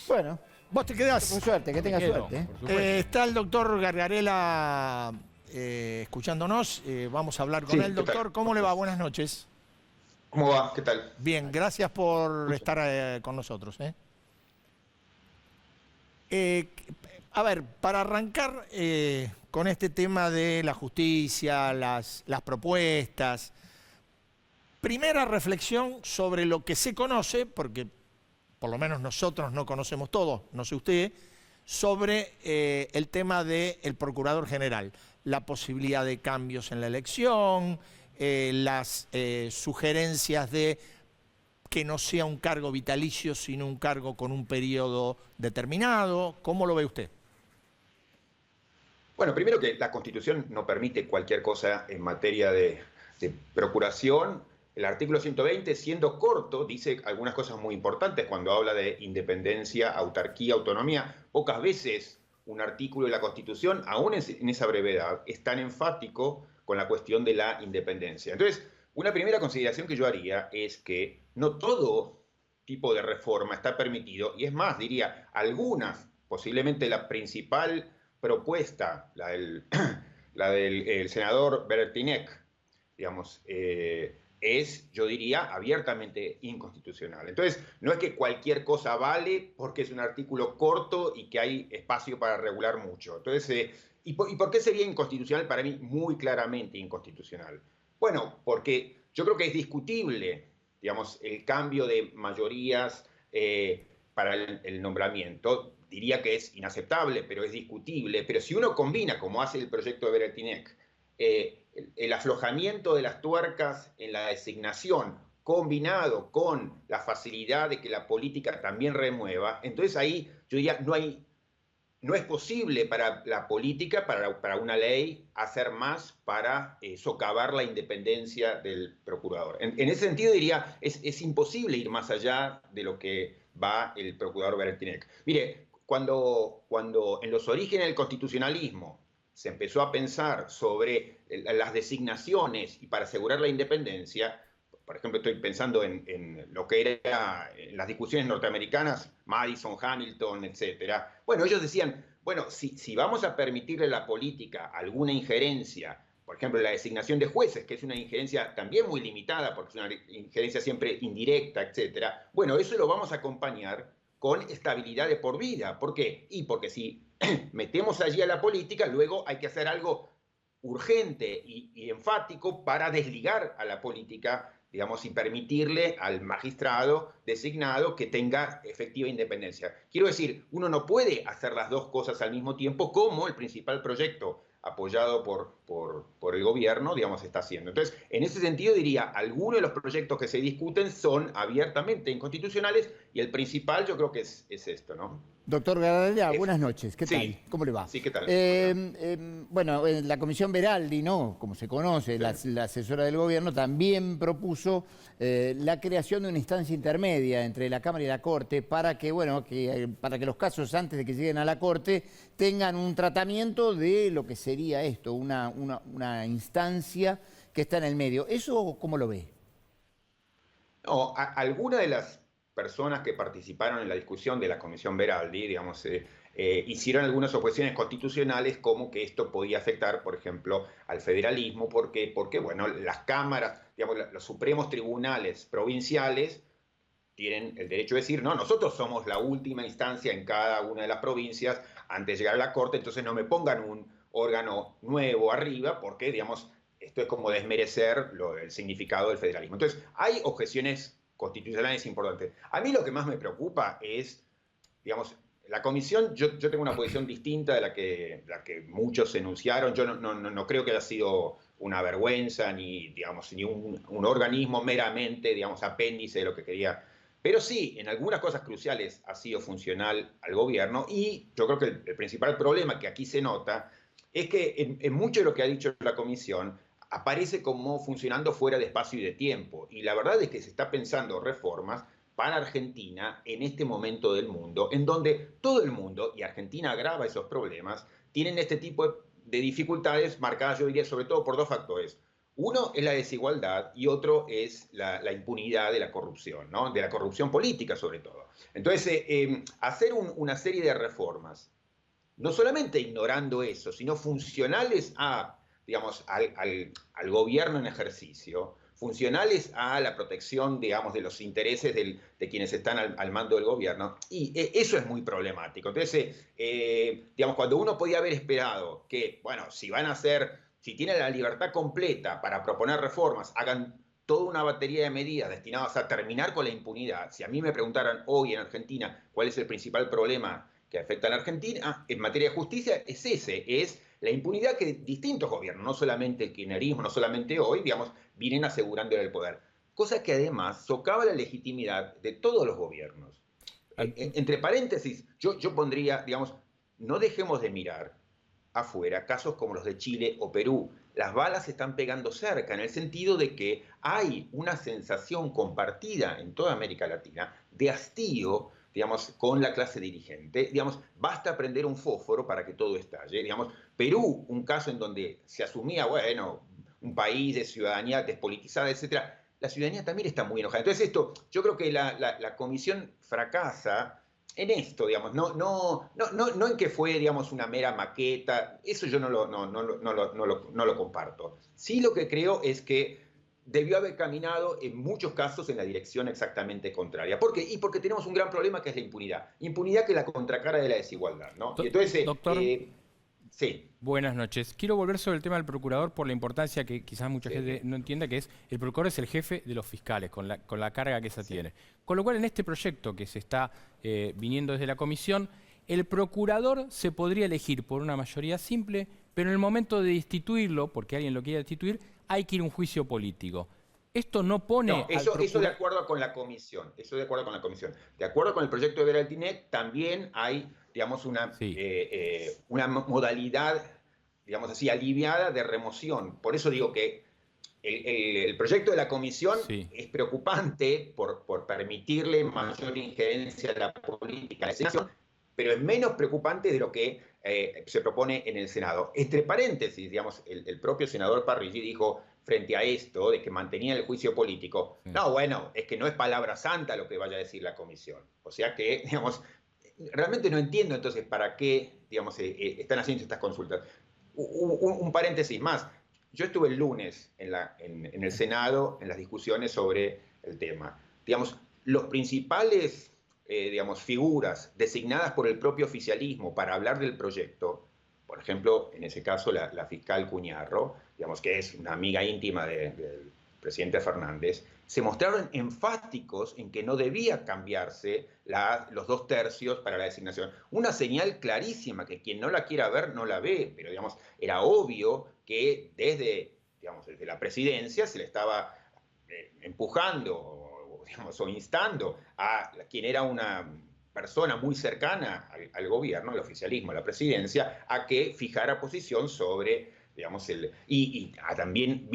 Bueno,
Vos te quedás.
con suerte, que tenga
Me quedo,
suerte. ¿eh?
por supuesto.
Está el doctor Gargarela escuchándonos. Vamos a hablar con
Sí,
él.
¿qué tal?
Doctor, ¿cómo le va? Buenas noches.
¿Cómo va? ¿Qué tal?
Bien, gracias por estar con nosotros. A ver, para arrancar con este tema de la justicia, las propuestas, primera reflexión sobre lo que se conoce, porque por lo menos nosotros no conocemos todo, no sé usted, sobre el tema del Procurador General, la posibilidad de cambios en la elección, las sugerencias de que no sea un cargo vitalicio, sino un cargo con un periodo determinado. ¿Cómo lo ve usted?
Bueno, primero que la Constitución no permite cualquier cosa en materia de procuración. El artículo 120, siendo corto, dice algunas cosas muy importantes cuando habla de independencia, autarquía, autonomía. Pocas veces un artículo de la Constitución, aún en esa brevedad, es tan enfático con la cuestión de la independencia. Entonces, una primera consideración que yo haría es que no todo tipo de reforma está permitido, y es más, diría, algunas, posiblemente la principal propuesta, la del senador Bertinec, digamos, es, yo diría, abiertamente inconstitucional. Entonces, no es que cualquier cosa vale porque es un artículo corto y que hay espacio para regular mucho. Entonces, ¿y por qué sería inconstitucional? Para mí, muy claramente inconstitucional. Bueno, porque yo creo que es discutible, digamos, el cambio de mayorías para el nombramiento. Diría que es inaceptable, pero es discutible. Pero si uno combina, como hace el proyecto de Bertinec, el aflojamiento de las tuercas en la designación, combinado con la facilidad de que la política también remueva, entonces ahí yo diría, no es posible para la política, para una ley, hacer más para socavar la independencia del procurador. En ese sentido diría, es imposible ir más allá de lo que va el procurador Bertinec. Mire, cuando en los orígenes del constitucionalismo se empezó a pensar sobre las designaciones y para asegurar la independencia, por ejemplo, estoy pensando en lo que era en las discusiones norteamericanas, Madison, Hamilton, etc. Bueno, ellos decían, bueno, si vamos a permitirle a la política alguna injerencia, por ejemplo, la designación de jueces, que es una injerencia también muy limitada, porque es una injerencia siempre indirecta, etc. Bueno, eso lo vamos a acompañar con estabilidad de por vida. ¿Por qué? Y porque si metemos allí a la política, luego hay que hacer algo urgente y enfático para desligar a la política, digamos, y permitirle al magistrado designado que tenga efectiva independencia. Quiero decir, uno no puede hacer las dos cosas al mismo tiempo, como el principal proyecto apoyado por el gobierno, digamos, está haciendo. Entonces, en ese sentido diría, algunos de los proyectos que se discuten son abiertamente inconstitucionales y el principal yo creo que es esto, ¿no?
Doctor Gardella, buenas noches. ¿Qué
sí.
tal? ¿Cómo le va?
Sí, ¿qué tal?
Bueno, la Comisión Veraldi, ¿no? Como se conoce, sí. la asesora del gobierno, también propuso la creación de una instancia intermedia entre la Cámara y la Corte para que, bueno, para que los casos antes de que lleguen a la Corte tengan un tratamiento de lo que sería esto, una instancia que está en el medio. ¿Eso cómo lo ve?
No, alguna de las personas que participaron en la discusión de la Comisión Veraldi, digamos, hicieron algunas objeciones constitucionales como que esto podía afectar, por ejemplo, al federalismo, porque bueno, las cámaras, digamos, los supremos tribunales provinciales tienen el derecho de decir, no, nosotros somos la última instancia en cada una de las provincias antes de llegar a la Corte, entonces no me pongan un órgano nuevo arriba, porque, digamos, esto es como desmerecer el significado del federalismo. Entonces, hay objeciones constitucionales importantes. A mí lo que más me preocupa es, digamos, la comisión, yo tengo una posición distinta de la que muchos enunciaron. Yo no creo que haya sido una vergüenza ni, digamos, ni un organismo meramente, digamos, apéndice de lo que quería. Pero sí, en algunas cosas cruciales ha sido funcional al gobierno y yo creo que el principal problema que aquí se nota es que en mucho de lo que ha dicho la comisión aparece como funcionando fuera de espacio y de tiempo. Y la verdad es que se está pensando reformas para Argentina en este momento del mundo, en donde todo el mundo, y Argentina agrava esos problemas, tienen este tipo de dificultades marcadas, yo diría, sobre todo por dos factores. Uno es la desigualdad y otro es la impunidad de la corrupción, ¿no? De la corrupción política sobre todo. Entonces, hacer una serie de reformas, no solamente ignorando eso, sino funcionales a, digamos, al gobierno en ejercicio, funcionales a la protección, digamos, de los intereses de quienes están al mando del gobierno, y eso es muy problemático. Entonces, digamos, cuando uno podía haber esperado que, bueno, si tienen la libertad completa para proponer reformas, hagan toda una batería de medidas destinadas a terminar con la impunidad. Si a mí me preguntaran hoy en Argentina cuál es el principal problema que afecta a la Argentina en materia de justicia, es la impunidad que distintos gobiernos, no solamente el kirchnerismo, no solamente hoy, digamos, vienen asegurándole el poder. Cosa que además socava la legitimidad de todos los gobiernos. Entre paréntesis, yo pondría, digamos, no dejemos de mirar afuera casos como los de Chile o Perú. Las balas se están pegando cerca, en el sentido de que hay una sensación compartida en toda América Latina de hastío, digamos, con la clase dirigente. Digamos, basta prender un fósforo para que todo estalle. Digamos, Perú, un caso en donde se asumía, bueno, un país de ciudadanía despolitizada, etcétera. La ciudadanía también está muy enojada. Entonces yo creo que la comisión fracasa en esto, digamos, no en que fue, digamos, una mera maqueta. Eso yo no lo comparto. Sí, lo que creo es que debió haber caminado en muchos casos en la dirección exactamente contraria. ¿Por qué? Y porque tenemos un gran problema que es la impunidad. Impunidad que es la contracara de la desigualdad, ¿no? Y entonces,
doctor,
sí.
Buenas noches. Quiero volver sobre el tema del procurador por la importancia que quizás mucha gente no entienda, que es el procurador es el jefe de los fiscales, con la carga que esa tiene. Con lo cual, en este proyecto que se está viniendo desde la comisión, el procurador se podría elegir por una mayoría simple, pero en el momento de destituirlo, porque alguien lo quiere destituir, hay que ir a un juicio político. Esto no pone...
No, eso de acuerdo con la comisión. Eso de acuerdo con la comisión. De acuerdo con el proyecto de Veraltinet, también hay, digamos, una modalidad, digamos así, aliviada de remoción. Por eso digo que el proyecto de la comisión es preocupante por permitirle mayor injerencia a la política de la nación, pero es menos preocupante de lo que se propone en el Senado. Entre paréntesis, digamos, el propio senador Parrilli dijo frente a esto, de que mantenía el juicio político, no, bueno, es que no es palabra santa lo que vaya a decir la comisión. O sea que, digamos, realmente no entiendo entonces para qué, digamos, están haciendo estas consultas. Un paréntesis más. Yo estuve el lunes en el Senado en las discusiones sobre el tema. Digamos, los principales digamos, figuras designadas por el propio oficialismo para hablar del proyecto, por ejemplo, en ese caso la fiscal Cuñarro, digamos que es una amiga íntima del presidente Fernández, se mostraron enfáticos en que no debía cambiarse los 2 tercios para la designación. Una señal clarísima que quien no la quiera ver no la ve, pero digamos, era obvio que desde la presidencia se le estaba empujando o instando a quien era una persona muy cercana al gobierno, al oficialismo, a la presidencia, a que fijara posición sobre, digamos, también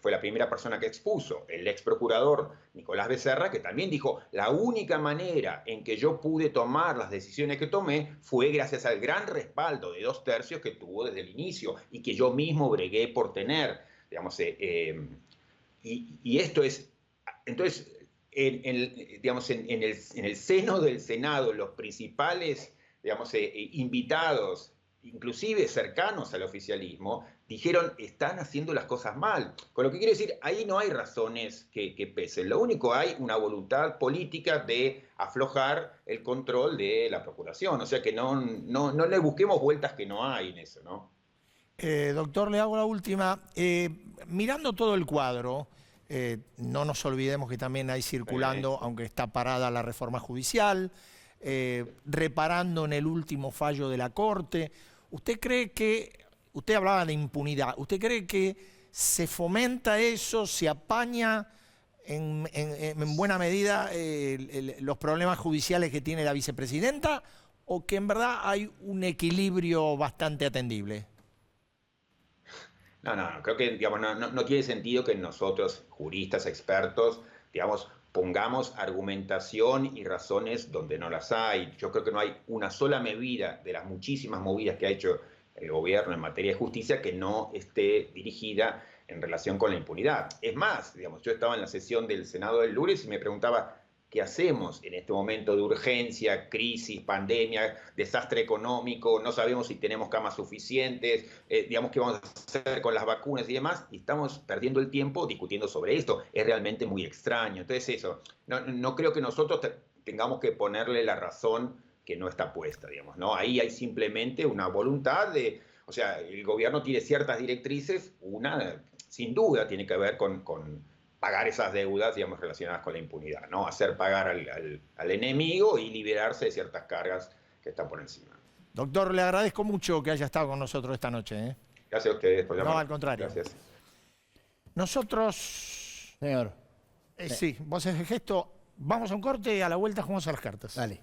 fue la primera persona que expuso el ex procurador Nicolás Becerra, que también dijo, la única manera en que yo pude tomar las decisiones que tomé fue gracias al gran respaldo de 2 tercios que tuvo desde el inicio y que yo mismo bregué por tener, digamos, y esto es, entonces, en el seno del Senado, los principales, digamos, invitados, inclusive cercanos al oficialismo, dijeron, están haciendo las cosas mal. Con lo que quiero decir, ahí no hay razones que pesen. Lo único, hay una voluntad política de aflojar el control de la Procuración. O sea que no le busquemos vueltas que no hay en eso, ¿no?
Doctor, le hago la última. Mirando todo el cuadro, no nos olvidemos que también hay circulando, aunque está parada la reforma judicial, reparando en el último fallo de la Corte. ¿Usted cree que, usted hablaba de impunidad, ¿usted cree que se fomenta eso, se apaña en buena medida los problemas judiciales que tiene la vicepresidenta, o que en verdad hay un equilibrio bastante atendible?
No, creo que digamos, no tiene sentido que nosotros, juristas, expertos, digamos, pongamos argumentación y razones donde no las hay. Yo creo que no hay una sola medida de las muchísimas movidas que ha hecho el gobierno en materia de justicia que no esté dirigida en relación con la impunidad. Es más, digamos, yo estaba en la sesión del Senado del lunes y me preguntaba, ¿qué hacemos en este momento de urgencia, crisis, pandemia, desastre económico? No sabemos si tenemos camas suficientes, digamos, qué vamos a hacer con las vacunas y demás, y estamos perdiendo el tiempo discutiendo sobre esto. Es realmente muy extraño. Entonces eso, no creo que nosotros tengamos que ponerle la razón que no está puesta, digamos, ¿no? Ahí hay simplemente una voluntad de, o sea, el gobierno tiene ciertas directrices, una, sin duda, tiene que ver con pagar esas deudas, digamos, relacionadas con la impunidad, ¿no? Hacer pagar al enemigo y liberarse de ciertas cargas que están por encima.
Doctor, le agradezco mucho que haya estado con nosotros esta noche, ¿eh?
Gracias a ustedes por llamar.
No, al contrario.
Gracias.
Nosotros... Señor.
Sí, vos haces el gesto. Vamos a un corte y a la vuelta jugamos a las cartas.
Dale.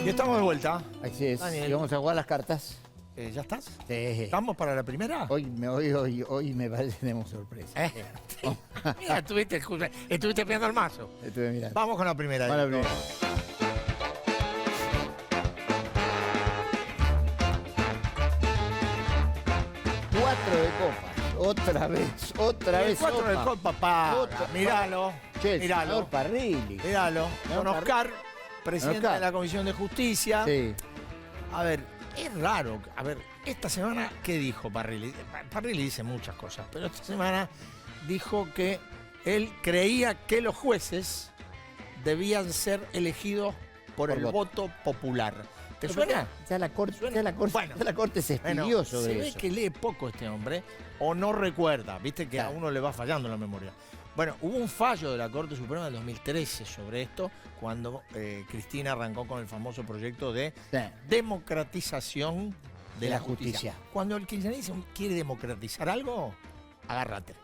Y estamos de vuelta.
Así es. Daniel. Y vamos a jugar las cartas.
¿Ya estás?
Sí.
¿Estamos para la primera?
Hoy me parece que tenemos sorpresa.
Mira, estuviste pegando el mazo.
Estuve mirando.
Vamos con la primera.
Vamos a la primera. Cuatro de copas. Otra vez.
4 de copa, papá. Míralo. Míralo.
Parrilli.
Míralo. Don Oscar, presidente de la Comisión de Justicia.
Sí.
A ver, es raro. A ver, esta semana, ¿qué dijo Parrilli? Parrilli dice muchas cosas, pero esta semana dijo que él creía que los jueces debían ser elegidos por el voto popular. ¿Te suena?
Ya la corte se expidió sobre eso.
Se ve que lee poco este hombre o no recuerda. Viste que a uno le va fallando la memoria. Bueno, hubo un fallo de la Corte Suprema del 2013 sobre esto, cuando Cristina arrancó con el famoso proyecto de democratización de la justicia. Cuando el kirchnerismo quiere democratizar algo, agárrate.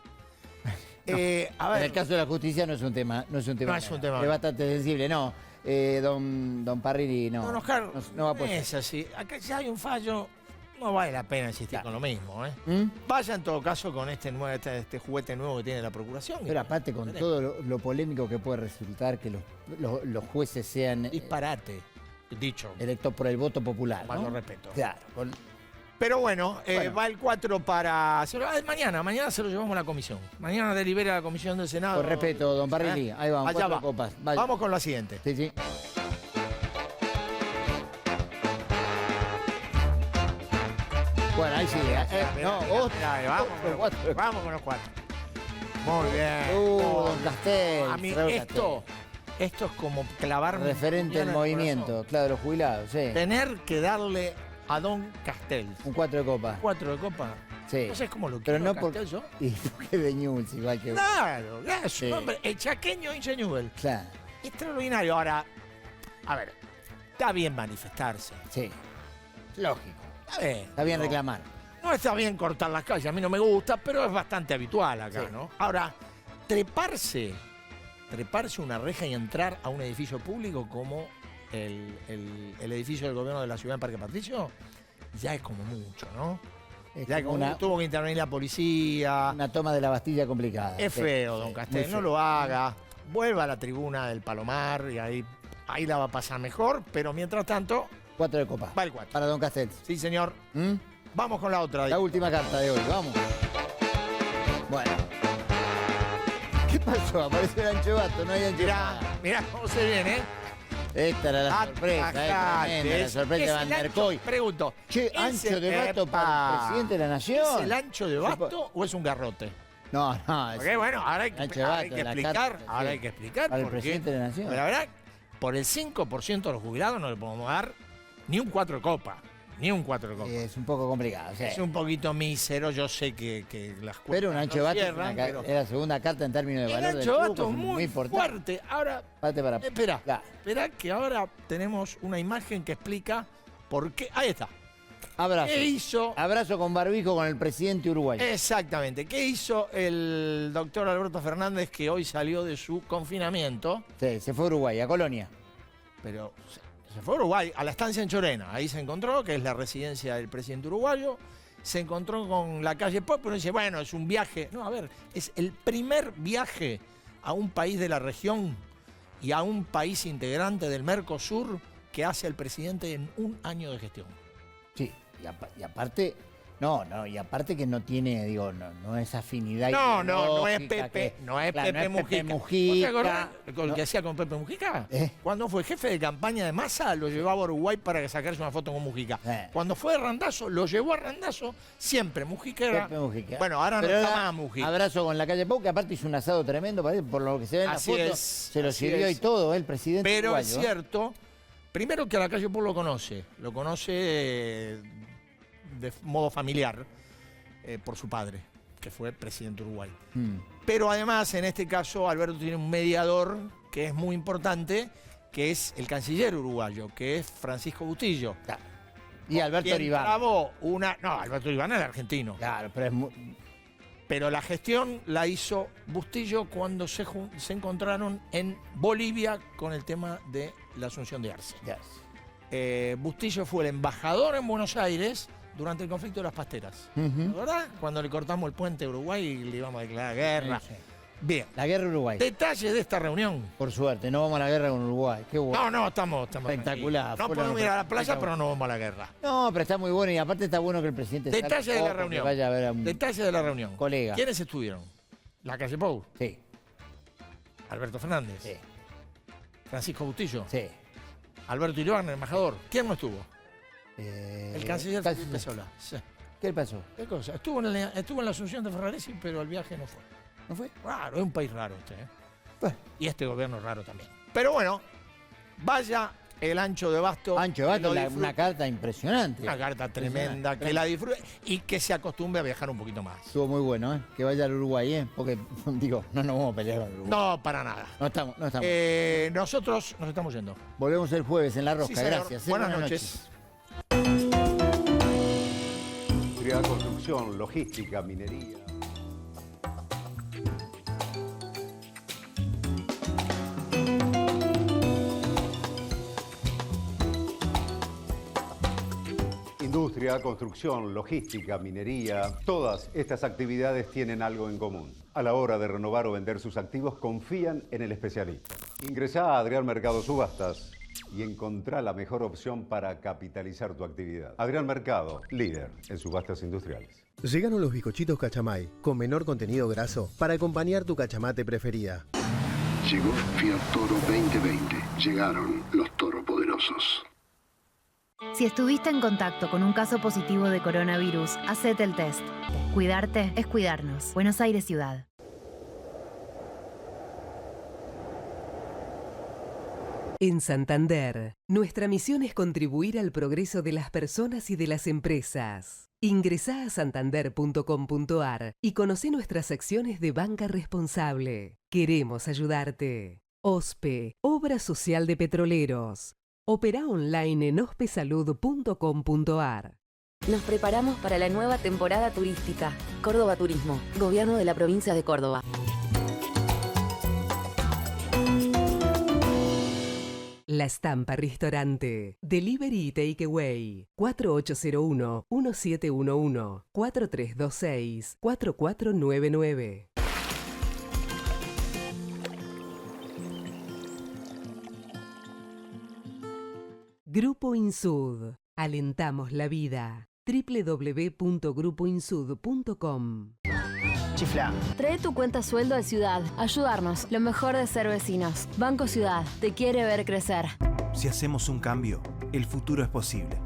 A ver, en el caso de la justicia no es un tema. Es bastante sensible, no. Don Parrilli no.
Don Oscar,
no va a poder.
Es así. Acá si hay un fallo, no vale la pena insistir con lo mismo. Vaya en todo caso con este juguete nuevo que tiene la Procuración.
Pero aparte con todo lo polémico que puede resultar que los jueces sean...
Disparate, dicho.
Electos por el voto popular,
Con mayor respeto.
Claro.
Pero bueno, va el 4 para... Mañana se lo llevamos a la comisión. Mañana delibera la comisión del Senado.
Con respeto, don Parrilli. Ahí vamos,
allá
4 copas.
Vamos con la siguiente.
Sí. Bueno, ahí sí.
Vamos con los 4. Muy bien.
Don Castel.
A mí
Raúl
esto es como clavarme.
Referente del movimiento, claro, de los jubilados, sí.
Tener que darle a Don Castel
Un 4 de copa.
4 de copa.
Sí.
No sé cómo lo
Pero
quiero
no
Castel yo.
Y porque de Newell's igual que...
Claro, es
Sí.
un hombre, el chaqueño hincha Newell.
Claro.
Extraordinario. Ahora, a ver, está bien manifestarse.
Sí. Lógico.
Está bien
no.
reclamar. No está bien cortar las calles, a mí no me gusta, pero es bastante habitual acá,
Sí.
¿no? Ahora, treparse una reja y entrar a un edificio público como el edificio del gobierno de la ciudad en Parque Patricio, ya es como mucho, ¿no? Ya es como tuvo que intervenir la policía.
Una toma de la Bastilla complicada.
Es feo, don Castel, no lo haga. Vuelva a la tribuna del Palomar y ahí la va a pasar mejor, pero mientras tanto...
4 de copa.
Va el 4.
Para don Castel.
Sí, señor. Vamos con la otra.
La última carta de hoy, vamos. Bueno. ¿Qué pasó? Apareció el anchovato, no hay anchovato.
Mirá cómo se viene, ¿eh?
Esta era la sorpresa, tremenda, la sorpresa de Van der Koy.
Pregunto.
Che, ancho de basto para el presidente de la Nación.
¿Es el ancho de basto o es un garrote?
No, no.
Porque bueno, ahora hay que explicar. Ahora hay que explicar.
Para el
porque,
presidente de la Nación.
La verdad, por el 5% de los jubilados no le podemos dar ni un 4 de copa. Ni un 4 de copa.
Es un poco complicado. Sí.
Es un poquito mísero, yo sé que las cuentas
pero un ancho de basto
cierran,
es la segunda carta en términos de valor
el
del
ancho de
club,
basto es muy
importante.
fuerte. Ahora,
para.
Espera que ahora tenemos una imagen que explica por qué. Ahí está.
Abrazo.
¿Qué hizo?
Abrazo con barbijo con el presidente uruguayo.
Exactamente. ¿Qué hizo el doctor Alberto Fernández que hoy salió de su confinamiento?
Sí, se fue a Uruguay, a Colonia.
Pero se fue a Uruguay, a la estancia en Chorena. Ahí se encontró, que es la residencia del presidente uruguayo. Se encontró con la calle Pop, pero dice, bueno, es un viaje. No, a ver, es el primer viaje a un país de la región y a un país integrante del Mercosur que hace el presidente en un año de gestión.
Sí, y aparte... y aparte que no tiene, no es afinidad.
No es Pepe, no es Pepe Mujica. ¿Te acordás lo que hacía con Pepe Mujica? Cuando fue jefe de campaña de Massa, lo llevaba a Uruguay para sacarse una foto con Mujica. Cuando fue a Randazzo, lo llevó a Randazzo, siempre Mujica era...
Pepe Mujica.
Bueno, ahora
pero
no está más Mujica.
Abrazo con la calle Pau, que aparte hizo un asado tremendo, por lo que se ve en la foto. Se lo sirvió y todo, el presidente
pero
uruguayo.
Es cierto, primero que a la calle Pau lo conoce de modo familiar por su padre, que fue presidente Uruguay. Pero además, en este caso, Alberto tiene un mediador que es muy importante, que es el canciller uruguayo, que es Francisco Bustillo.
Y Alberto Riván.
Alberto Riván es el argentino.
Claro,
pero la gestión la hizo Bustillo cuando se encontraron en Bolivia con el tema de la asunción de Arce. Bustillo fue el embajador en Buenos Aires durante el conflicto de las pasteras. ¿Verdad? Cuando le cortamos el puente a Uruguay y le íbamos a declarar guerra.
Sí.
Bien.
La guerra Uruguay.
Detalles de esta reunión.
Por suerte, no vamos a la guerra con Uruguay. Qué bueno.
No, estamos
espectacular.
No podemos ir a la playa, pero no vamos a la guerra.
No, pero está muy bueno y aparte está bueno que el presidente...
Detalles de la reunión.
Vaya a ver a un
Detalles de la reunión.
Colega.
¿Quiénes estuvieron? La calle Pau.
Sí.
Alberto Fernández.
Sí.
Francisco Bustillo.
Sí.
Alberto Iribarne, el embajador. ¿Quién no estuvo? El canciller Felipe Solá. Sí.
¿Qué le pasó?
¿Qué cosa? Estuvo en la asunción de Ferraresi, pero el viaje no fue.
¿No fue?
Raro, es un país raro este, ¿eh? Bueno. Y este gobierno es raro también. Pero bueno, vaya el ancho de basto.
Ancho de basto, una carta impresionante.
Una carta tremenda, que la disfrute y que se acostumbre a viajar un poquito más.
Estuvo muy bueno, ¿eh? Que vaya al Uruguay, ¿eh? Porque, no nos vamos a pelear con el Uruguay.
No, para nada.
No estamos.
Nosotros nos estamos yendo.
Volvemos el jueves en La Rosca,
sí,
gracias.
Buenas noches.
Industria, construcción, logística, minería. Industria, construcción, logística, minería, todas estas actividades tienen algo en común. A la hora de renovar o vender sus activos, confían en el especialista. Ingresá a Adrián Mercado Subastas y encontrá la mejor opción para capitalizar tu actividad. Adrián Mercado, líder en subastas industriales.
Llegaron los bizcochitos Cachamay, con menor contenido graso, para acompañar tu cachamate preferida.
Llegó Fiat Toro 2020. Llegaron los toros poderosos. Si estuviste en contacto con un caso positivo de coronavirus, hacete el test. Cuidarte es cuidarnos. Buenos Aires Ciudad.
En Santander, nuestra misión es contribuir al progreso de las personas y de las empresas. Ingresá a santander.com.ar y conoce nuestras acciones de banca responsable. Queremos ayudarte. OSPE, Obra Social de Petroleros. Opera online en ospesalud.com.ar.
Nos preparamos para la nueva temporada turística. Córdoba Turismo, Gobierno de la Provincia de Córdoba.
La Estampa Restaurante. Delivery y Takeaway. 4801-1711. 4326-4499. Grupo Insud. Alentamos la vida. www.grupoinsud.com.
Chifla. Trae tu cuenta sueldo de Ciudad. Ayudarnos. Lo mejor de ser vecinos. Banco Ciudad. Te quiere ver crecer.
Si hacemos un cambio, el futuro es posible.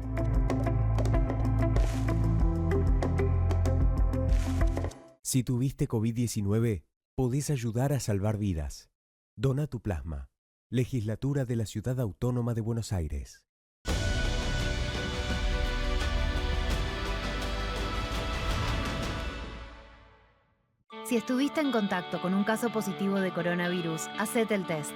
Si tuviste COVID-19, podés ayudar a salvar vidas. Dona tu plasma. Legislatura de la Ciudad Autónoma de Buenos Aires.
Si estuviste en contacto con un caso positivo de coronavirus, hacete el test.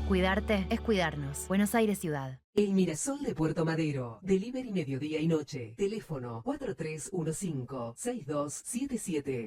Cuidarte es cuidarnos. Buenos Aires Ciudad.
El Mirasol de Puerto Madero. Delivery mediodía y noche. Teléfono 4315-6277.